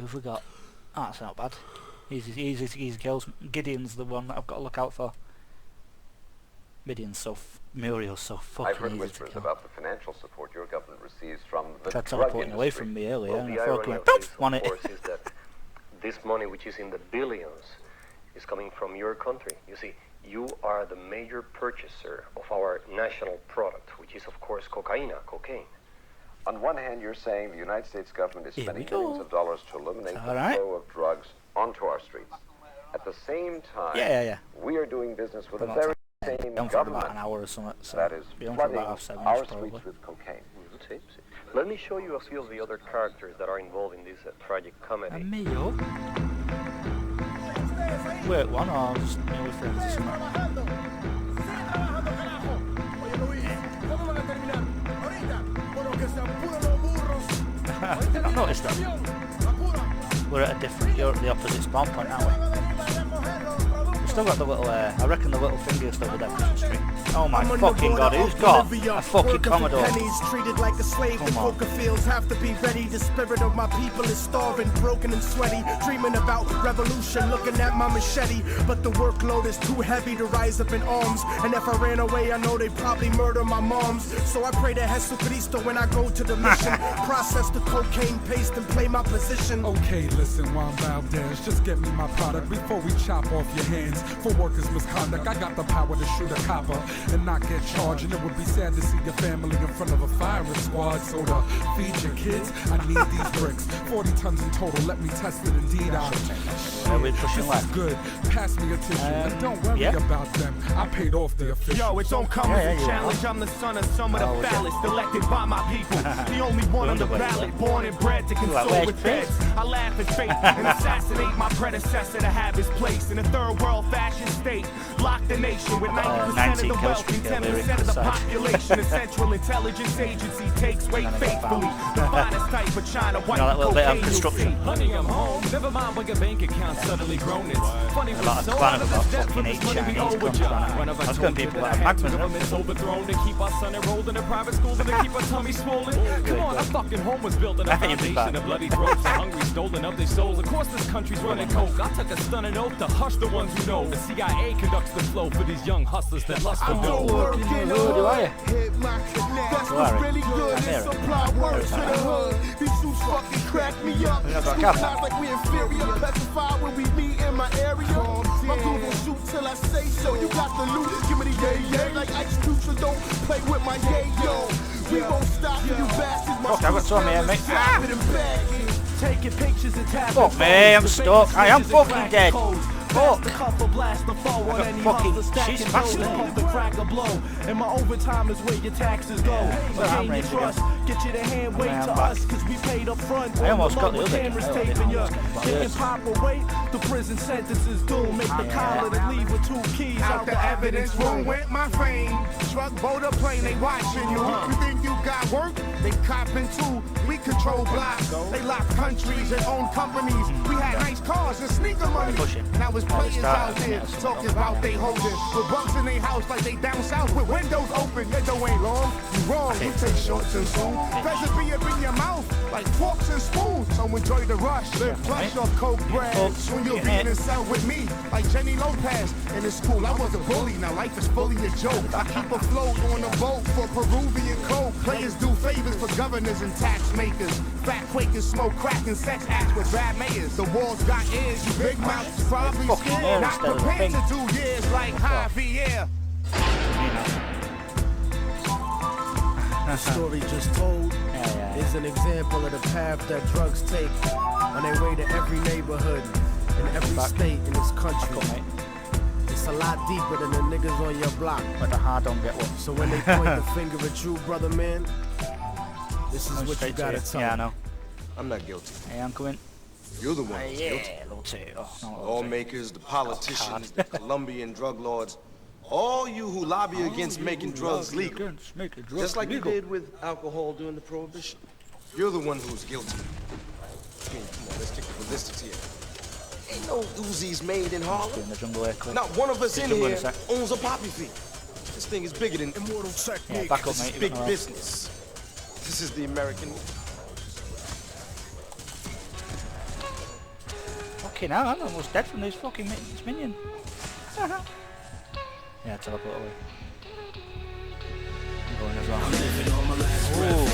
Who've we got? Oh, that's not bad. Easy kills. Gideon's the one that I've got to look out for. Muriel's so fucking I've heard easy whispers to kill. about the financial support your government receives from the Tried drug teleporting industry. away from me earlier, Well, and the I thought, irony like, of poof, this, won of it. course, is that this money, which is in the billions, is coming from your country. You see, you are the major purchaser of our national product, which is, of course, cocaine. On one hand, you're saying the United States government is spending millions of dollars to eliminate the flow of drugs onto our streets. At the same time, we are doing business with the very same government about an hour or something, so that is be on for flooding about 7 our minutes probably. streets with cocaine. Let me show you a few of the other characters that are involved in this tragic comedy. And me up. Wait, one or just me with friends or something? I've noticed that. We're at a different, you're at the opposite spawn point, aren't we? We've still got the little, I reckon the little finger is still with that Christmas tree. Oh my fucking god, who's got a fucking Commodore? Treated like a slave, the poker fields have to be ready. The spirit of my people is starving, broken and sweaty, dreaming about revolution, looking at my machete. But the workload is too heavy to rise up in arms, and if I ran away, I know they'd probably murder my moms. So I pray to Jesucristo when I go to the mission, process the cocaine paste and play my position. Okay, listen, Juan Valdez, just get me my product before we chop off your hands for workers' misconduct. I got the power to shoot a copper and not get charged, and it would be sad to see your family in front of a firing squad. So to feed your kids, I need these bricks, 40 tons in total. Let me test it. Indeed, this is good. Pass me a tissue and don't worry about them. I paid off the officials. Yo, it don't come as a challenge. I'm the son of some of the ballots elected by my people. The only one on the ballot, born and bred to console with feds. I laugh at fate and assassinate my predecessor to have his place in a third world fashion state. Lock the nation with 90% of the wealth and 10% of the population. The Central Intelligence Agency takes weight faithfully. The finest type of China white cocaine. Honey, I'm home. Never mind when your bank account suddenly grown. It's funny when so out of this debt from this money we owe a job. One of us told you that I had two governments overthrown to keep our son enrolled in a private school and to keep our tummy swollen. Come on, our fucking home was built on a foundation of bloody throats and hungry stolen of their souls. Of course this country's running coke. I took a stunning oath to hush the ones who know. The CIA conducts the flow for these young hustlers that lust for dough. That's what's really good. It's supply words to the hood. These suits fucking crack me up. Scrutinize like we inferior. Petrified when we meet in my area. My dude will shoot till I say so. You got the loot. Give me the yay. Like Ice Cube, so don't play with my yayo. We won't stop you bastards. Okay, I've got some here, mate. Taking pictures and tapping. Fuck me, I'm stuck. I am fucking dead. Fuck. Fucking, she's fascinating. The crack a blow, and my overtime is where your taxes go. Gain your trust, get you the hand wait to us, cause we paid up front. I almost got the other cameras taping you. Getting pop away, the prison sentence is doomed. Make the collar and leave with 2 keys out the evidence room went my fame. Truck, boat, or plane, they watching you. You think you got work? They copping too. We control blocks. They lock countries and own companies. We had nice cars and sneaker money. Now it's players out there talking about they holding with bucks in their house like they down south with windows open. That door ain't long. You wrong, you take shorts and soon. Better be up in your mouth like forks and spoons. So enjoy the rush, live plush off coke bread. Soon you'll be in a cell with me, like Jenny Lopez. In the school, I was a bully, now life is fully a joke. I keep afloat on a boat for Peruvian coke. Players do favors for governors and tax makers. Fat Quakers smoke crack and sex acts with bad mayors. The walls got ears, you big mouths probably scared. Not prepared to do years like Javier. The story just told is an example of the path that drugs take on their way to every neighborhood in every state in this country. It's a lot deeper than the niggas on your block. But the hard don't get one. So when they point the finger at you, brother man, this is what you gotta tell. Yeah, I know. I'm not guilty. Hey, I'm coming. You're the one who's guilty. Little two. Oh, no, lawmakers, the politicians, the Colombian drug lords, all you who lobby against making drugs legal, just like you did with alcohol during the Prohibition. You're the one who's guilty. I mean, come on, let's kick the ballistics here. Ain't no Uzis made in Harlem. Not one of us in here owns a poppy field. This thing is bigger than immortal technique. Back up, this is big business. This is the American way. Okay, now I'm almost dead from this fucking minion. Yeah, teleport away. I'm going as well. Ooh.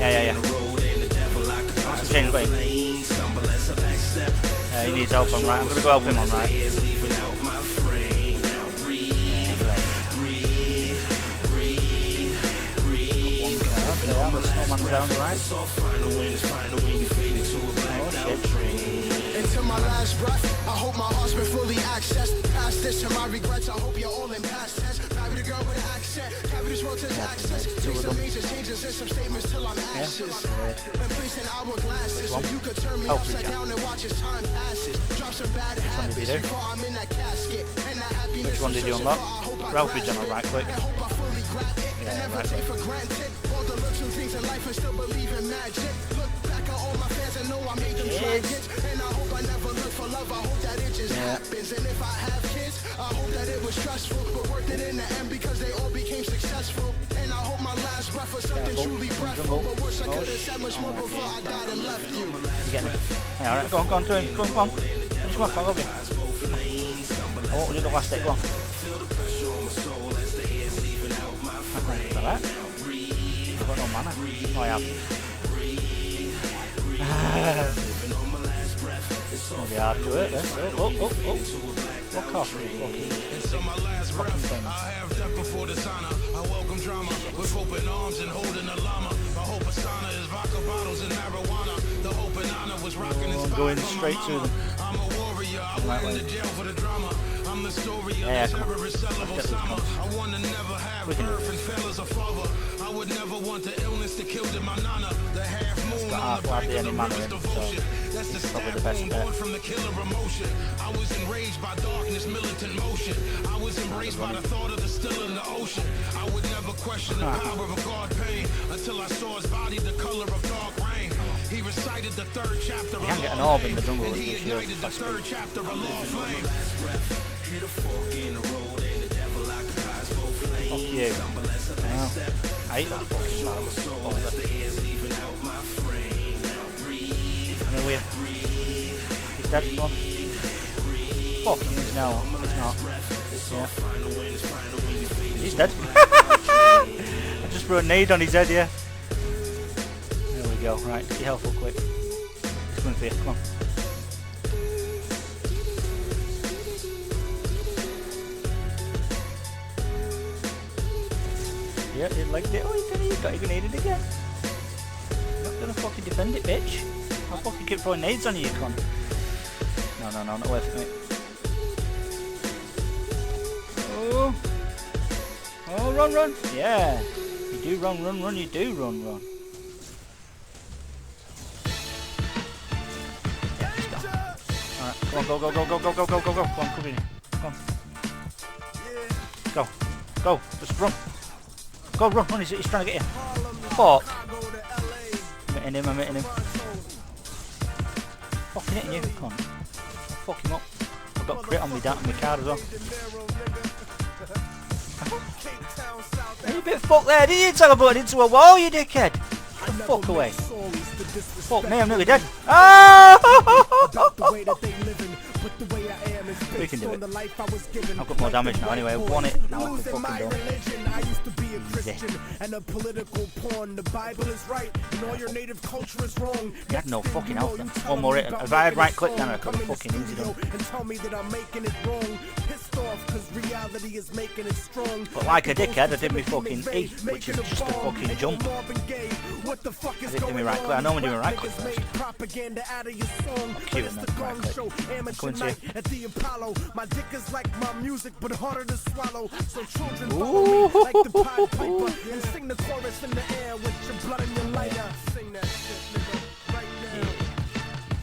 Yeah. What's the change way? Yeah, he needs help on right. I'm gonna go help him on right. Yeah, the snowman's down right. Into my last breath, I hope my heart's been fully accessed. Past this and my regrets, I hope you're all in past tense. Marry the girl with accent, carry this world to access. Take some major changes and some statements till I'm ashes. And place in hourglasses so you could turn me upside down and watch as time passes. Drop some bad habits before I'm in that casket. And that happiness. Which one did you unlock? Ralphie's on a right click. Yeah, right click. All the looks and things in life and still believe in magic. Look back at all my fans and know I made them tragic. And I hope I never look for love, I hope that it just happens. And if I have kids, I hope that it was stressful, but worth it in the end because they all became successful. And I hope my last breath was something truly breathful, but wish I could have said much more before I died and left you. You get me? Yeah, alright, go on, to him. Come on. Finish him off, I love you. I won't do the last hit, go on. Alright. I've got no mana. Oh, I have. It's gonna be hard to hit this. Oh. What cost me? Fucking things. I have death before dishonor. I welcome drama with open arms and holding a llama. My whole persona is vodka bottles and marijuana. The hope and honor was rocking I'm going straight to them. I'm a warrior. I went into jail for the drama. I'm the story of the terrorist celibate summer. I want to never have birth and fail as a father. I would never want the illness that killed in my nana. The half moon on the back of the river's devotion. That's the stab wound born from the killer emotion. I was enraged by darkness, militant motion. I was embraced by the thought of the still in the ocean. I would never question the power of God pain until I saw his body the color of dark rain. He recited the third chapter of You can't get an orb in the jungle and with he your shield. ignited the third chapter of law flame. Hit a fork in the road and the devil occupies both lanes. Fuck you. Wow. I hate that fucking battle. Come here. He's dead. Come on. Fuck, he's now. He's not. Yeah. He's dead. I just threw a nade on his head, yeah. There we go. Right, get your health up quick. He's coming for you. Come on. Yeah, you liked it. Oh, you got your grenade again. You're not gonna fucking defend it, bitch. I'll fucking keep throwing nades on you, you cunt. No, not worth it, mate. Oh, run. Yeah. You do run, you do run. Yeah, he's gone. Alright, come on, go. Come on, come in. Come on. Go. Just run. Go, run, he's trying to get you. Fuck. I'm hitting him. Fucking hitting you, come on. Fuck him up. I've got crit on my card as well. Where are you bit fucked there, didn't you? Teleported into a wall, you dickhead. Get the fuck away. Fuck me, I'm nearly dead. Ah! We can do it. I've got more damage now anyway. I want it. Now I can fucking do it. And a political pawn. The Bible is right, and all your native culture is wrong. You had no fucking health then. One more hit. If I had right click then I could have fucking easy done. And tell me that I'm making it wrong. Pissed off cause reality is making it strong. But like a dickhead, I did me fucking E, which is just a fucking jump. What the fuck is I didn't do me right click. I know I'm doing right click first. Propaganda out of your song. Cue and then right click. Come into you. At the Apollo. My dick is like my music but harder to swallow. So children follow me like the Pied Piper and sing the chorus in the air with your blood in your lighter. Sing that shit, nigga, right now.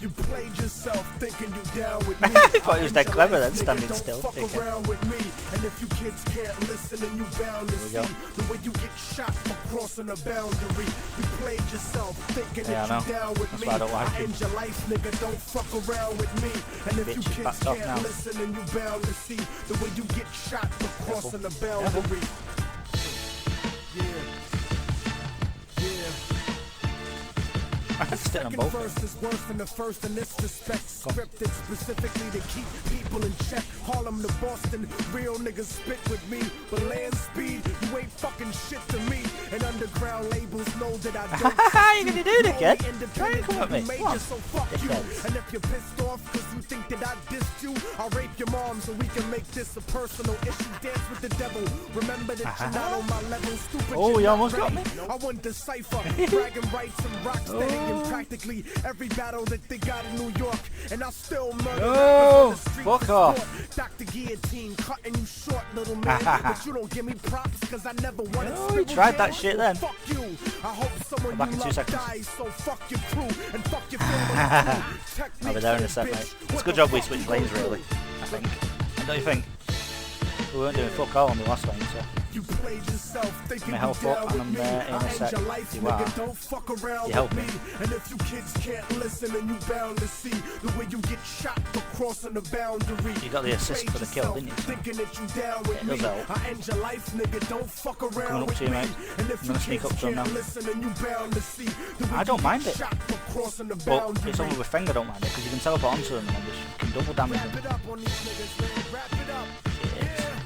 You played yourself thinking you down with me. I thought he was that clever then, standing still. Fuck around with me. And if you kids can't listen and you bound to see the way you get shot for crossing a boundary. You played yourself thinking that you down with me. I end your life, nigga, don't fuck around with me. And if you kids can't listen and you bound to see the way you get shot for crossing a boundary. Second verse is worse than the first in this respect. Scripted specifically to keep people in check. Harlem to Boston, real niggas spit with me. But land speed, you ain't fucking shit to me. And underground labels know that I don't. How you gonna do it again? Try and come at me. Come on. So fuck you. And if you're pissed off cause you think that I dissed you, I'll rape your mom so we can make this a personal issue. Dance with the devil. Remember that you're not on my level. Stupid. Oh, you almost got me. I want decipher, bragging rights and rock steady. Practically every battle that they got in New York, and I still murder. Oh, fuck off. Dr. Guillotine cutting you short, little man. But you don't give me props because I never wanted. Oh, you tried that shit then. Fuck you. I hope someone back you in 2 love seconds. dies, so fuck your crew and fuck your family. I'll be there in a sec, mate. It's a good job we switched lanes, really. I think. Don't you think? We weren't doing fuck all on the last lane, so. You played yourself thinking my health up, and I'm there in a sec. You are. Don't fuck around you help with me. And if you kids can't listen and you bound to see the way you get shot for crossing the boundary. You got the assist for the kill, didn't you? Thinking that you down with me. I end your life, nigga. Don't fuck around coming up with to you, me. mate. And if I'm gonna sneak up to him now. listen and you bound to see the way I don't mind it. shot for crossing the But boundary. it's only with Feng I don't mind it, because you can teleport onto them and then just fucking double damage them. Wrap it up on these niggas, man. Wrap it up.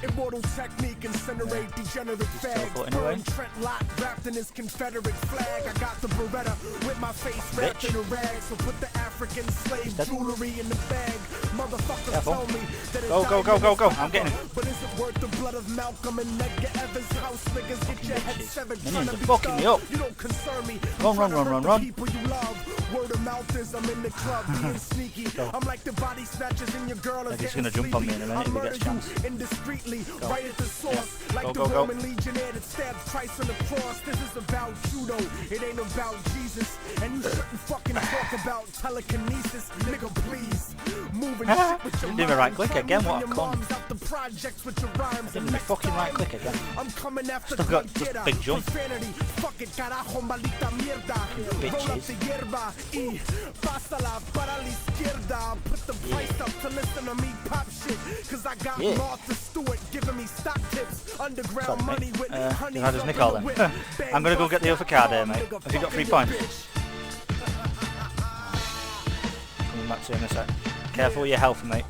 Immortal technique, incinerate, degenerate fags. Burn Trent Lott wrapped in his Confederate flag. I got the Beretta with my face wrapped in a rag. So put the African slave jewelry in the bag. Motherfuckers tell me that it's Go. I'm getting him. But is it worth the blood of Malcolm and Edgar Evans? House niggas get your head severed. Minions are fucking me up. You don't concern me. Run. People you love. Word of mouth is I'm in the club being sneaky. I'm like the body snatchers in your girl. He's gonna jump on me in a minute if he gets a chance. Indiscreetly, right at the source, like the Roman legionnaire that stabbed Christ on the cross. This is about judo, it ain't about Jesus. And you shouldn't fucking talk about telekinesis, nigga. Please, moving shit with your do me right click again. What a con! out the projects with your rhymes. Did me fucking right click again. I'm coming after Still got just a big jump. Fuck it, carajo, maldita mierda. Roll up the hierba y pásala para la izquierda. Put the price up to listen to me pop shit. Cause I got Martha Stewart giving me stock tips. Underground money with honey. How does Nicole then? I'm gonna go get the other card here, mate. Have you got 3 points? Coming back to you in a sec. Careful with your health, mate.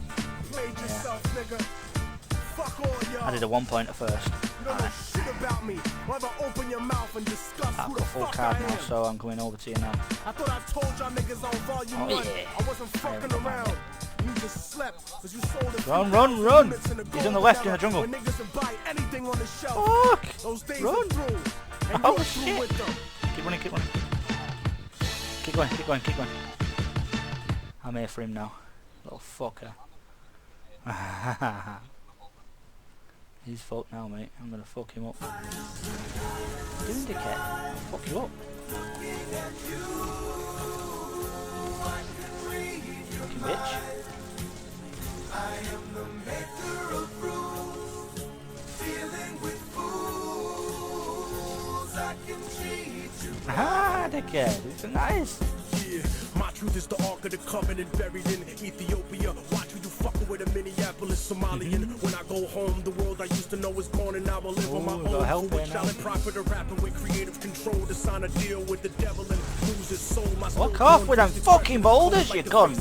I did a 1 pointer first. I've got a full card now, so I'm coming over to you now. I thought I told y'all niggas on volume 1. I wasn't fucking around. You just slept, cause you sold it. Run! He's on the left in the jungle. Fuck! Run! Oh shit! Keep running. Keep going. I'm here for him now. Little fucker. He's fucked now, mate. I'm gonna fuck him up. Doing dickhead. I'll fuck you up. Fucking bitch. I am the maker of rules, dealing with fools. I can treat you. Ah, dickhead. It's nice. Yeah, my truth is the Ark of the Covenant buried in Ethiopia. Watch who you fucking with a Minneapolis Somalian. When I go home, the world I used to know is gone, and now I live on my own. For which I'll profit a rapping with creative control to sign a deal with the devil and lose his soul. My Fuck off with them fucking boulders, you cunt.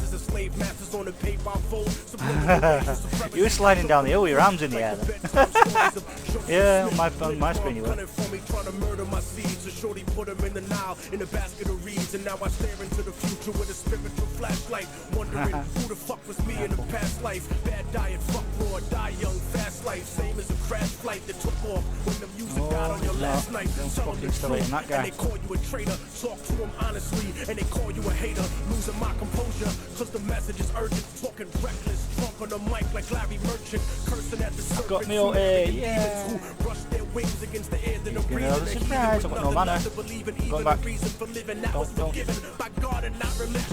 You were sliding down the hill with your arms in the air then. Yeah, on my screen you were. Shorty put him in the Nile in a basket of reeds, and now I stare into the future with a spiritual flashlight, wondering who the fuck was me in a past life. Bad diet, fuck raw, die young, fast life, same as a crash flight that took off when the music died on your last night. Tell them the truth, and they call you a traitor. Talk to them honestly, and they call you a hater. Losing my composure, cause the message is urgent. Talking reckless, drunk on the mic like Larry Merchant, cursing at the serpents. Got me all yeah. Who brush their wings against the air, then Gonna have a surprise. I've got no mana. Going back. Don't. Get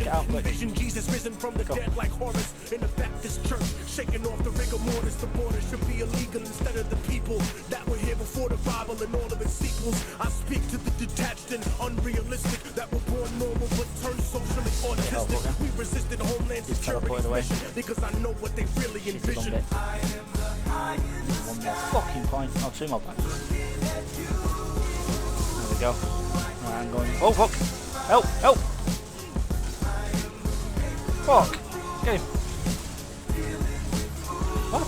out quick. Jesus risen from the dead like Horus in the Baptist church, shaking off the rigor mortis. The border should be illegal instead of the people that were here before the Bible and all of its sequels. I speak to the detached and unrealistic that were born normal but turned socially autistic. We resisted homeland security mission because I know what they really envision. One more fucking point. Oh, 2 more points. There we go. Right, I'm going. Oh fuck! Help! Help! Fuck! Get him! What?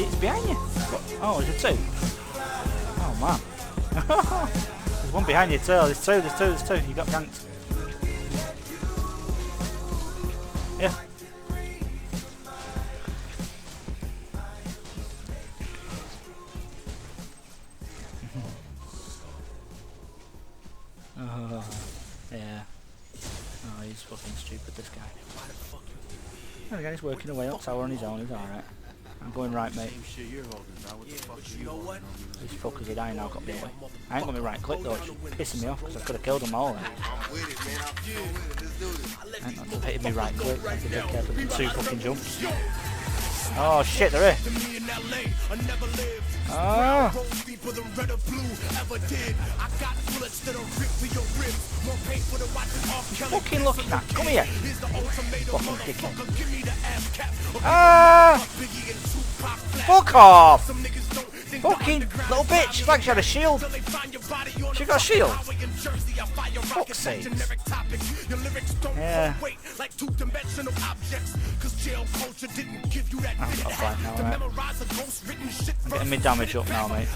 It's behind you. What? Oh, is it 2? Oh man! There's one behind you too. There's two. You got ganked. Yeah. Yeah. Oh, he's fucking stupid, this guy. There we go, he's working away up tower on his own, he's alright. I'm going right, mate. These fuckers are dying now, got me away. I ain't got me right click though, it's pissing me off because I could have killed them all then. I ain't got to hit me right click, I have to be careful with 2 fucking jumps. Oh shit, they're here. Ah. Fucking look at that. Come here. Fucking dickhead. Ah. Fuck off. Fucking little bitch. It's like she had a shield. She got a shield. Fuck's sake. Yeah. I've got a fight now, right? I'm getting me damage up now, mate.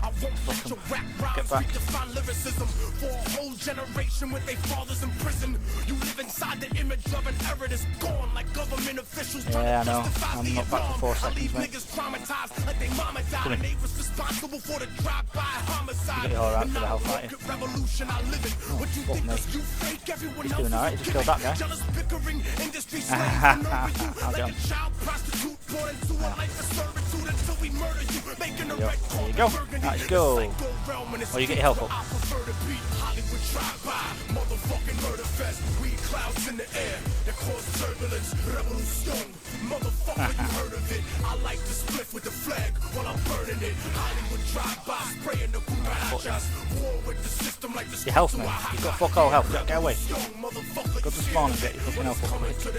Get back. Yeah, I know. I'm not back for 4 seconds, mate. Come in. You get alright for the health, aren't you? Oh, fuck me. He's doing alright, he just killed that guy. I'll get him. There you go. Let's go. Oh, you get your health up. Your health, man. You've got fuck all health. Get away. Go to spawn and get your fucking health up. Let's get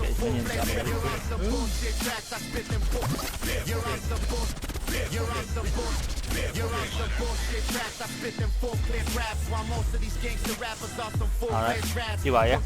his minions out of Alright, you are, yeah?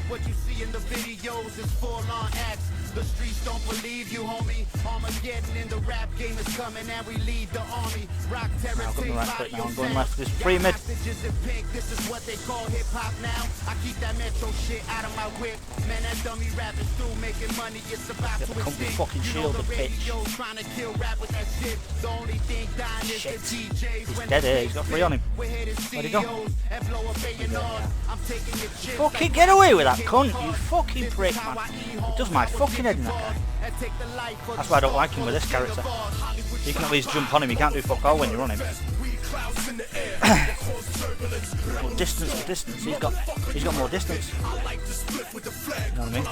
What you see in the videos is full-on acts. The streets don't believe you, homie. Armageddon in the rap game is coming and we lead the army. Rock terror. I'm going right click now. I'm going left. This is free mid. This is what they call hip hop now. I keep that metro shit out of my whip. Man, that dummy rapping through making money. It's about to extinct. Fucking shield the bitch. Trying to kill rap with that shit. The only thing dying is the DJs. He's dead here. He's got 3 on him. Where'd he go? Fucking get away with that cunt, you fucking prick, man. He does my fucking head in that guy. That's why I don't like him with this character. You can at least jump on him, you can't do fuck all when you're on him. Well, distance for distance, he's got more distance. You know what I mean?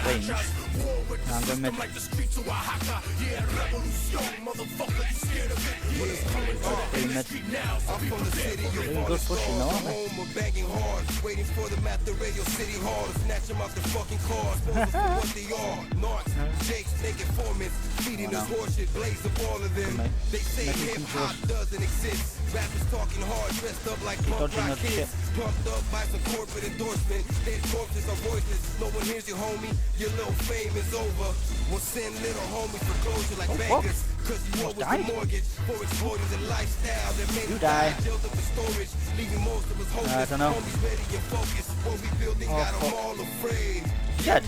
Range. No, I'm going mid. Like the streets of Oaxaca, yeah, revolution, motherfucker, you scared of it? When it's coming to the street now, I'm from the city, you're good pushing, though, aren't they? home, we're banging hard, waiting for them at the radio city hall to snatch them out the fucking cars, pose for what they are. Narcs, Jakes, naked formants, feeding us horseshit, blaze up all of them. They say hip hop doesn't exist. Rappers talking hard, dressed up like punk rock kids, pumped up by some corporate endorsement. Dead corpses are voiceless. No one hears you, homie. Your little fame is over. We'll send little homies for closure like Vegas. Cause you owe us a mortgage for exploiting the lifestyle that made us die, build up the storage, leaving most of us hopeless. I don't know. Homies ready and focused. What we building got them all afraid. Dead.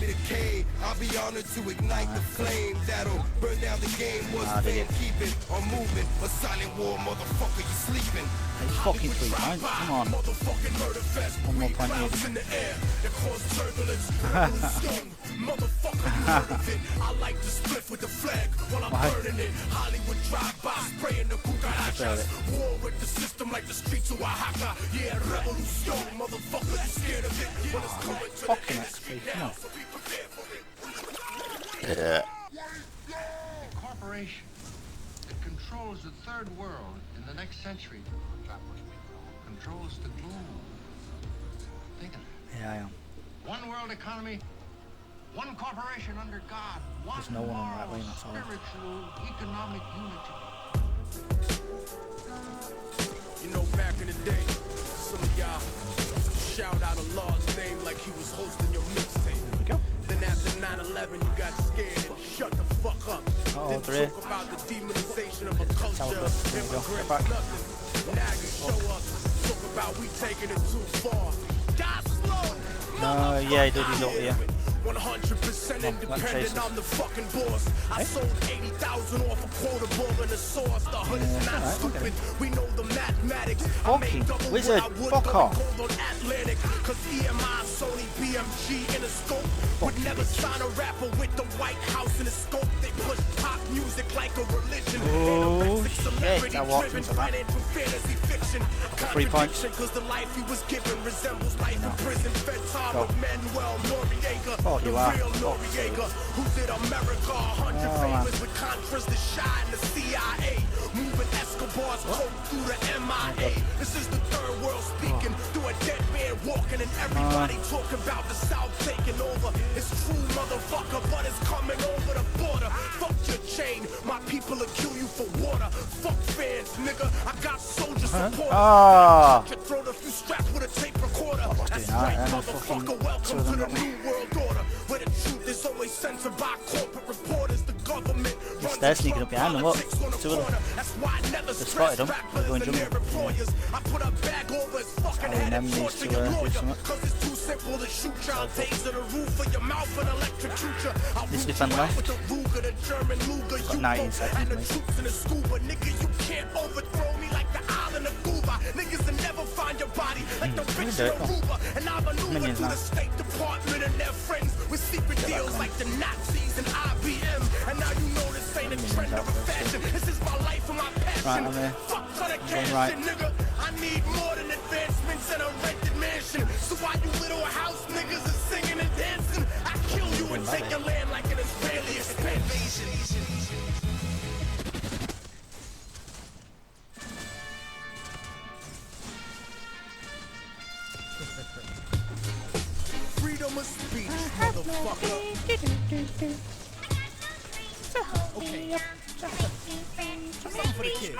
I'll be honored to ignite the flame that'll burn down the game. What's fame keeping or moving? A silent war, motherfucker, you sleeping. It's fucking 3 points, come on. 1 more point needed. I like to split with the flag while I'm burning it. Hollywood drive-by spraying the cucarachas. War with the system like the streets of Oaxaca. Yeah, revolution, motherfucker, you scared of it? When it's coming to fucking XP, come on. A corporation that controls the third world in the next century controls the globe. Think of it. Yeah, I am. One world economy, one corporation under God, one There's no one on that lane, that's all. spiritual economic unity. You know, back in the day, some of y'all shout out Allah's name like he was hosting your mixtape. There we go. Then after 9/11, you got scared and shut the fuck up. Oh, Didn't talk about the demonization of a culture, immigrants, nothing. Now you show up, talk about we taking it too far. Die slow. No, yeah, he did his up here. 100% independent, I'm the fucking boss. I sold 80,000 off a quota ball and a sauce. The hood is not stupid. We know the mathematics. I made double wizard, what I would fuck off. gold on Atlantic. Cause EMI, Sony, BMG in a scope. Would never sign a rapper with the White House in a scope. They push pop music like a religion. Oh shit, I walked into that. Fantasy fiction. 3 points. Cause the life he was given resembles life in prison. Fed time with Manuel Noriega. Oh, you are. Real Noriega, who did America 100 favors with Contras, the Shy, and the CIA. Moving Escobar's coke through the MIA. This is the third world speaking through a dead man walking, and everybody talking about the South taking over. It's true, motherfucker, but it's coming over the border. Fuck your chain, my people will kill you for water. Fuck fans, nigga, I got soldier support. Your throat if you strapped with a tape recorder. That's right, motherfucker, welcome to the new world order. Where the truth is always censored by corporate reporters. The government runs They're sneaking up behind them, look. politics on the corner. That's why I never They spotted them. They're going and their jungle. employers. I put a bag over his fucking head and force to your lawyer. Cause it's too simple to shoot y'all. Taser the roof of your mouth and electrocute you. I This root defend you out left. with the Ruger, the German Luger, Got 19 seconds, and the mate. troops in the scuba. Nigga, you can't overthrow me like the island of Cuba. Niggas will never find your body like the bitch in Aruba. And I maneuver through the State Department and their friends with secret deals like the Nazis and IBM. And now you know this ain't a trend or a fashion. This is my life and my passion. Fuck for the cash, nigga. I need more than advancements and a rented mansion. So why you little house niggas are singing and dancing? I kill you and take your land like an Israeli expansion. Freedom of speech, motherfucker. Okay. Something for the kids.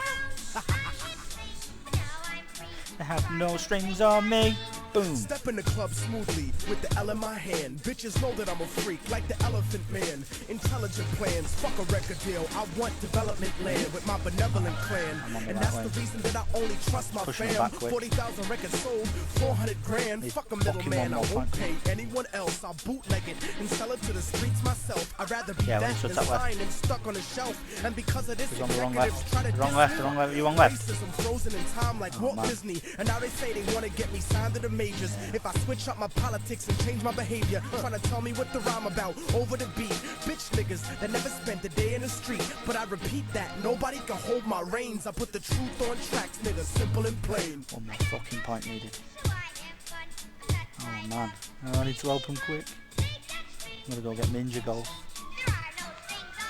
I have no strings on me. Boom. Step in the club smoothly with the L in my hand. Bitches know that I'm a freak like the Elephant Man. Intelligent plans, fuck a record deal. I want development land with my benevolent clan. And that's the reason that I only trust my fam. 40,000 records sold, 400 grand. Fuck a middleman, I won't pay anyone else. I'll bootleg it and sell it to the streets myself. I'd rather be that than signed and stuck on a shelf. And because of this, executives try to wrong left, you wrong left. Racism frozen in time like Walt Disney. And now they say they want to get me signed to the majors. If I switch up my politics and change my behavior, trying to tell me what the rhyme about over the beat. Bitch niggas that never spent a day in the street. But I repeat that, nobody can hold my reins. I put the truth on tracks, nigga, simple and plain. 1 more fucking point needed. Oh man, I need to open quick. I'm gonna go get Ninja Golf.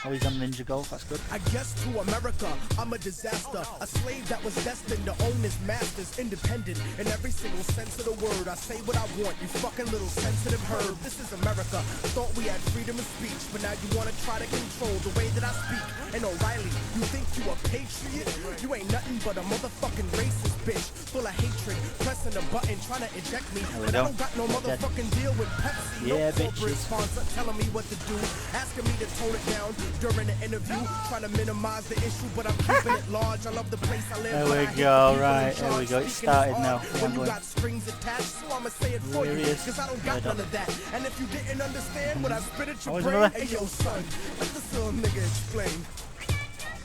Oh, he's on Ninja Golf, that's good. I guess to America, I'm a disaster. A slave that was destined to own his masters. Independent in every single sense of the word. I say what I want, you fucking little sensitive herb. This is America. Thought we had freedom of speech, but now you wanna try to control the way that I speak. And O'Reilly, you think you a patriot? You ain't nothing but a motherfucking racist bitch. Full of hatred, pressing a button, trying to eject me. But I don't got no motherfucking deal with Pepsi. Yeah, no corporate bitches. sponsor telling me what to do. Asking me to tone it down during the interview, trying to minimize the issue, but I'm keeping it large. I love the place I live. There we go, right, there we go. It started now. When you got strings attached, so I'ma say it for you, because I don't got none of that. And if you didn't understand what I spit at your brain, hey yo son, let this little nigga explain.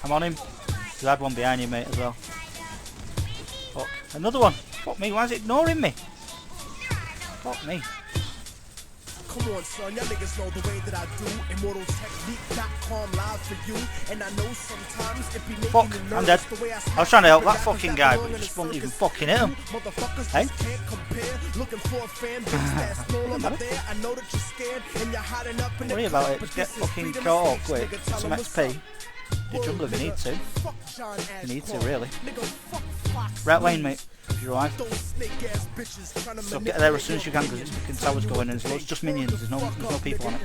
I'm on him. You had one behind you, mate, as well. Fuck. Another one. Fuck me, why is it ignoring me? Fuck me. Come on, son, y'all niggas know the way that I do. ImmortalTechnique.com live for you. And I know sometimes it be making Fuck, you I'm nervous dead. the way I was trying to help that fucking guy, but he just wouldn't even fucking hit him. Hey? Can't compare. Looking for a fan base that's no longer there. I know that you're scared and you're hiding up in the Don't worry about it, just get fucking caught up quick. Some XP. The jungle if you need to. You need to, really. Right lane, mate. If you're alive. So get there as soon as you can, because it's fucking towers going and it's just minions. There's no people on it.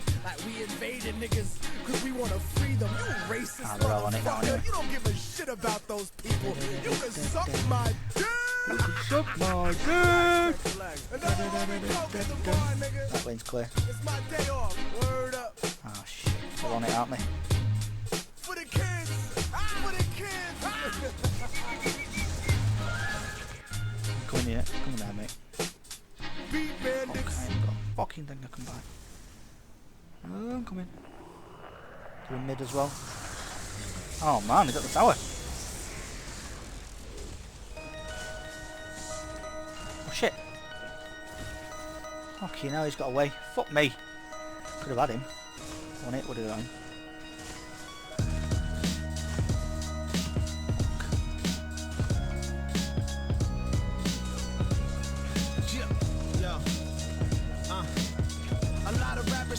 Ah, they're all on it now anyway. You don't give a shit about those people. You can suck my dick. You can suck my dick. That lane's clear. It's my day off. Word up. Oh shit, they're on it, aren't they? For the kids. For the kids. Come in here. Come down, mate. Beat bandits. Fuck, I ain't got a fucking thing I can buy. Oh, I'm coming. Doing mid as well. Oh man, he's at the tower. Oh shit. Okay, now he's got away. Fuck me. Could have had him. On it, would have done.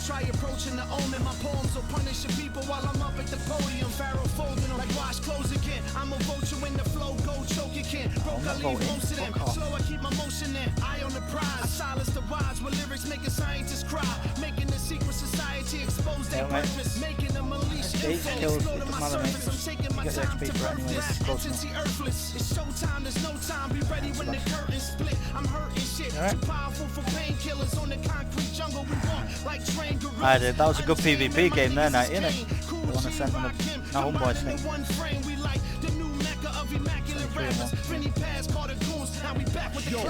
Try approaching the omen. My poems will punish your people while I'm up at the podium. Pharaoh folding them like wash clothes again. I'm a vulture when the flow go choke you can't. Broke, I leave most of them. Slow, I keep my motion in. Eye on the prize. I silence the wise with lyrics making scientists cry. Making the secret society expose their purpose. Making them unleash info. Exploding my surface. I'm taking my time to birth this. Entity earthless. It's showtime, there's no time. Be ready when the curtains split. I'm hurting shit. Too powerful for painkillers on the concrete jungle. We walk like train. I did. That was a good PvP game there, night, innit? The one I sent on the homeboys thing. Yo,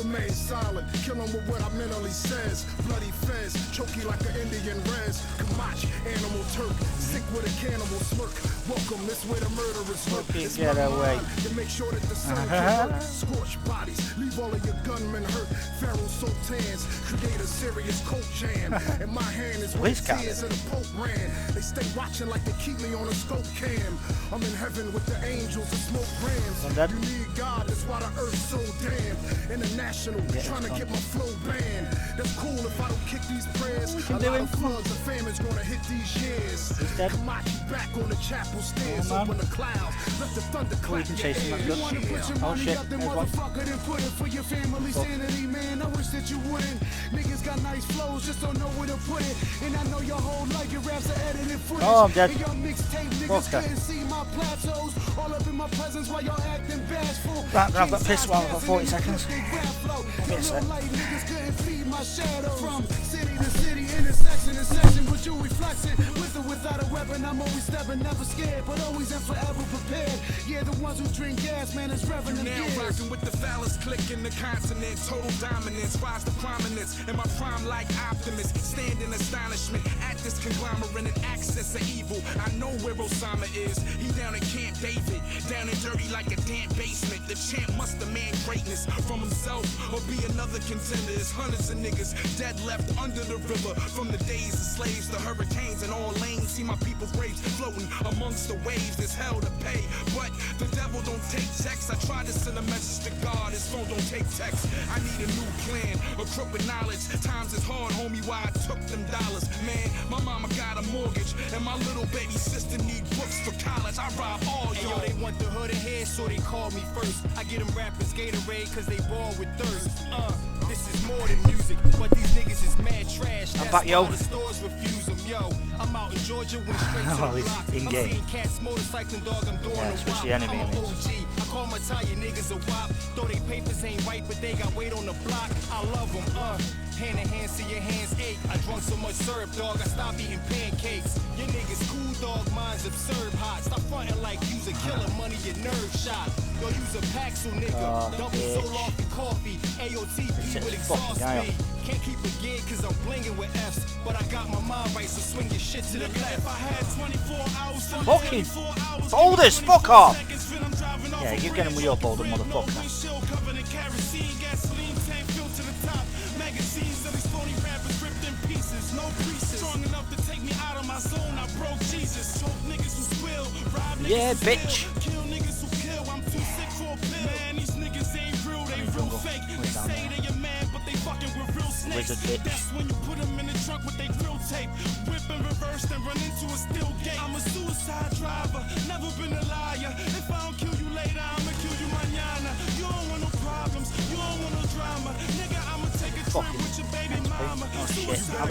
remain silent, kill him with what I mentally says. Bloody fez, choky like an Indian res. Kamach, animal Turk, sick with a cannibal smirk. Welcome, this way the murderers look. It's get away. To make sure that the sun can hurt. Scorch bodies, leave all of your gunmen hurt. Pharaoh sultans, create a serious coat jam. And my hand is where tears and the Pope ran. They stay watching like they keep me on a scope cam. I'm in heaven with the angels and smoke grams. You need God, that's why the earth's so damn. International, trying to get my flow banned. That's cool if I don't kick these prayers. A lot of floods and famines gonna hit these years. Kamachi back on the chapel stairs, open the clouds, let the thunder clap. You wanna put your money up, then motherfucker, then put it for your family sanity, man. I wish that you wouldn't. Niggas got nice flows, just don't know where to put it. And I know your whole life your raps are edited footage. Oh, I'm dead. And your mixtape niggas couldn't see my plateaus. All up in my presence while y'all acting bashful. Right, grab that piss while I've got 40 seconds. From city to city, intersection to section, with you reflection. With or without a weapon, I'm always stepping, never scared, but always and forever prepared. Yeah, the ones who drink gas, man, is reverend. Now rocking with the phallus click in the consonant, total dominance, rise to prominence. In my prime like optimist, stand in astonishment at this conglomerate and access of evil. I know where Osama is. He down in Camp David, down and dirty like a damn basement. The champ must demand greatness from himself or be another contender. There's hundreds of niggas dead left under the river from the days of slaves, the hurricanes and all lanes. See my people's graves floating amongst the waves. There's hell to pay, but the devil don't take checks. I tried to send a message to God, his phone don't take text. I need a new plan, a crooked knowledge. Times is hard, homie, why I took them dollars. Man, my mama got a mortgage, and my little baby sister need books for college. I rob all y'all. They want the hood ahead, so they call me first. I get them rappers Gatorade, cause they ball with thirst. This is more than music, but these niggas is mad trash. I'm back, yo. The stores refuse them, yo. I'm out in Georgia, went straight to the block. I'm seeing cats motorcycling, dog, I'm doing a wop. I'm an OG. I call my tire niggas a wop. Though they papers ain't right, but they got weight on the block. I love them, hand in hand, see your hands ache. I drunk so much syrup, dog, I stopped eating pancakes. Your niggas cool, dog, mine's absurd hot. Stop frontin' like you's a killer, money your nerve shot. Yo, use a Paxil, nigga. Double soul off the coffee. AOTP with exhaust speed. Can't keep a gig cause I'm blingin' with F's. But I got my mind right, so swing your shit to the left. If I had 24 hours, fucking boulders, fuck off! Yeah, you get him with your boulder, motherfucker. Magazines of these phony rappers ripped in pieces, no creases. Strong enough to take me out of my zone, I broke Jesus. Choke niggas who spill, rob niggas yeah, who bitch. Kill niggas who kill, I'm too sick for a pill. Man, these niggas ain't real, they real fake. They say they a man, but they fucking with real snakes. That's when you put them in the trunk with they grill tape. Whip and reverse, then run into a steel gate. I'm a suicide driver, never been a liar. If I don't kill you later, I'ma kill you mañana. You don't want no problems, you don't want no drama. Nigga, I'ma take a trip with your baby mama.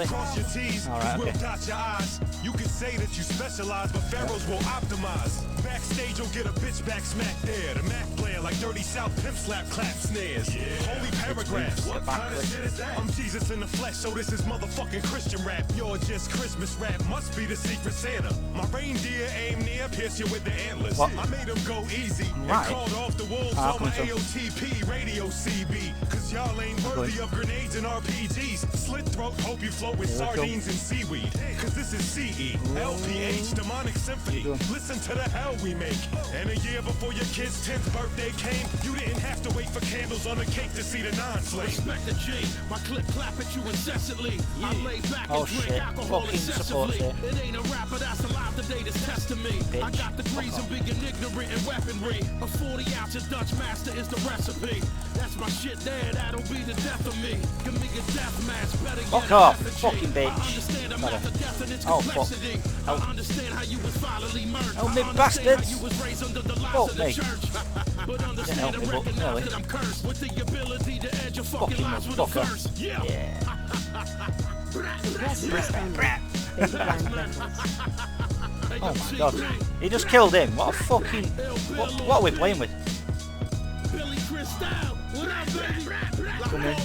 Cross your T's, we'll dot your I's. You can say that you specialize, but pharaohs will optimize. Backstage, you'll get a bitch back smack there. The Mac player like Dirty South pimp slap clap snares. Holy paragraphs. What kind of shit is that? I'm Jesus in the flesh, so this is motherfucking Christian rap. You're just Christmas rap, must be the secret Santa. My reindeer aim near, pierce you with the antlers. I made them go easy and called off the wolves on my AOTP radio CB. Cause y'all ain't worthy of grenades and RPGs. Slit throat, hope you float with sardines and seaweed. Cause this is CE, LPH, demonic symphony. Listen to the hell we make. And a year before your kid's 10th birthday came, you didn't have to wait for candles on the cake to see the non-flame. Respect the G, my clip clap at you incessantly. I lay back and drink alcohol incessantly. It ain't a rapper that's alive today that's testing me. I got degrees in being ignorant and weaponry. A 40-ounce of Dutch master is the recipe. That's my shit there, that'll be the death of me. Give me a death match, better get fuck off, fucking bitch. I understand I'm after death and its oh, complexity. I understand how you was violently murdered. Oh, me bastards. You was raised under the lies of the church. But understand and recognize that I'm cursed with the ability to edge your fucking lives with a verse. Yeah. Oh my god. He just killed him. What a fucking... What are we playing with? Come in.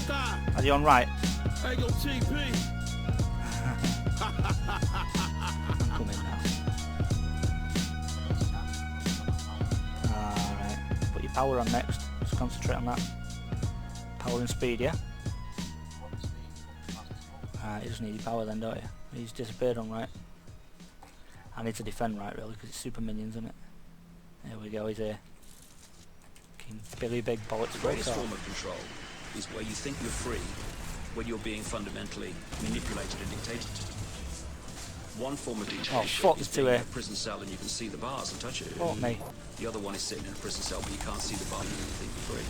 Are you on right? Come in now. Alright. Put your power on next. Just concentrate on that. Power and speed, yeah? Alright, you just need your power then, don't you? He's disappeared on right. I need to defend right, really, because it's super minions, isn't it? There we go, he's here. King Billy Big Bollocks. The greatest form of control is where you think you're free, when you're being fundamentally manipulated and dictated to. One form of dictatorship is being in a prison cell and you can see the bars and touch it. Me. The other one is sitting in a prison cell but you can't see the bar and you think you're free.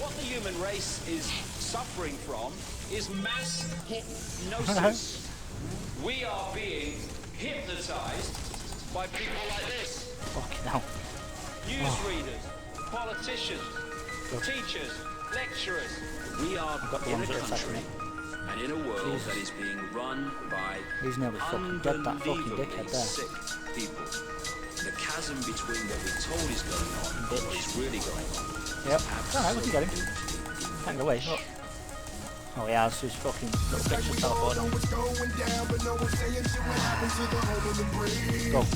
What the human race is suffering from is mass hypnosis. We are being hypnotized by people like this. Fucking hell. Newsreaders, politicians, teachers, lecturers. We are in a country and in a world that is being run by he's never fucking dead, that fucking dickhead there. Sick people. The chasm between what we're told is going on and what is really going on. Yep. Alright, we can get him. Can't go away. Look. Oh yeah, that's his fucking little bitch of teleport on. Go.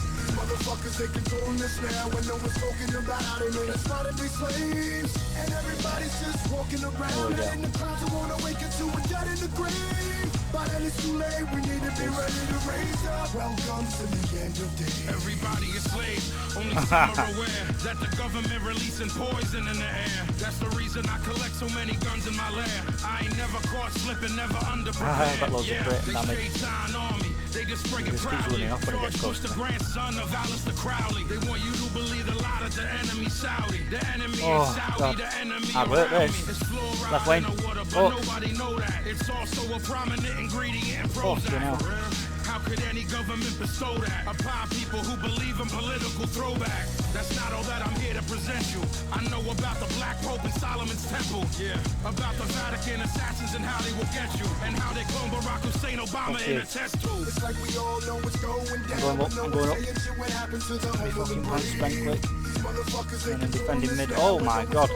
motherfuckers, they controlling us now when no one's spoken about it. Man, it's not to be slaves. And everybody's just walking around. And in the clouds, who wanna wake up to a dead in the grave. But then it's too late, we need to be ready to raise up. Welcome to the end of days. Everybody is slaves, only some are aware that the government releasing poison in the air. That's the reason I collect so many guns in my lair. I ain't never caught slipping, never underprepared. Got loads of Brit damage. They just spring it Just keeps running off when it gets close. the grandson of Alistair Crowley. They want you to believe the lie that the enemy Saudi. The enemy is Saudi, the enemy I worked this. Left Wayne. Nobody know that. It's also a prominent ingredient in Prozac. How could any government bestow that upon people who believe in political throwback? That's not all that I'm here to present you. I know about the Black Pope and Solomon's Temple. Yeah. About the Vatican assassins and how they will get you. And how they clone Barack Hussein Obama in a test tube. It's like we all know what's going down. I'm going up. What happened to the fucking punch spent quick. And then defending mid. Oh my god.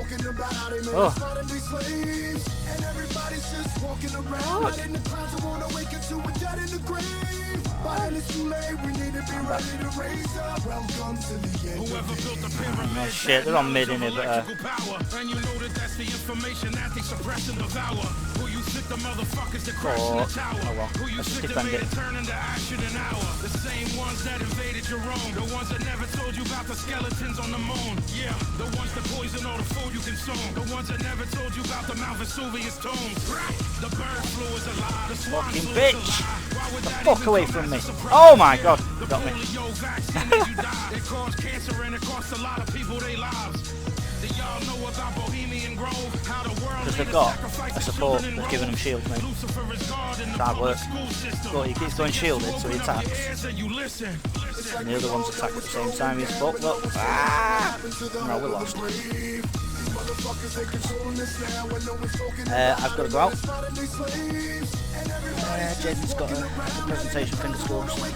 Oh. And everybody's just walking around. In the clouds, who wanna wake up to a dead in the grave. But it's too late, we need to be ready to raise up. Welcome to the end. Whoever built the pyramid. Oh shit, they're on mid in it, but and you know that that's the information that they suppress and devour. Who you think the motherfuckers that crash in the tower? Oh well, Who you let's think just that defend made it. it turn into action in an hour? The same ones that invaded your own. The ones that never told you about the skeletons on the moon. Yeah, the ones that poison all the food you consume. The ones that never told you about the Mount Vesuvius tombs. The bird flu is a lie. The swan Fucking flu bitch! is a lie. Why would The that fuck even away come from as me. a surprise? Oh my god, The got me. polio vaccine made you die. It caused cancer and it cost a lot of people their lives. Do y'all know about Bohemian Grove? How the world Because they've got a support that's giving them shield, mate. It's hard work. But he keeps going shielded, so he attacks. And the other ones attack at the same time. He's fucked up. Ah! No, we lost. I've got to go out. Jaden's got a presentation, fingers crossed. Probably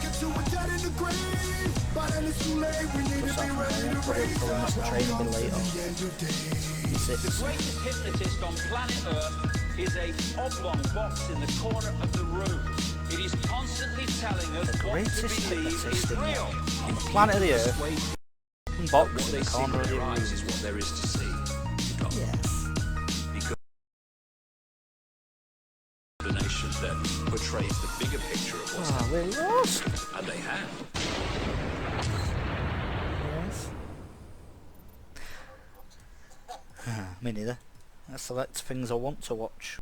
missed the train a bit late on. The greatest hypnotist on planet Earth is a oblong box in the corner of the room. It is constantly telling us The what to greatest believe hypnotist is in real. on the planet of the Earth. Box in the corner of the room. Is what there is to see. Yes. Because the nation that portrays the bigger picture of what's happening. We're lost. And they have. Yes. Me neither. I select things I want to watch.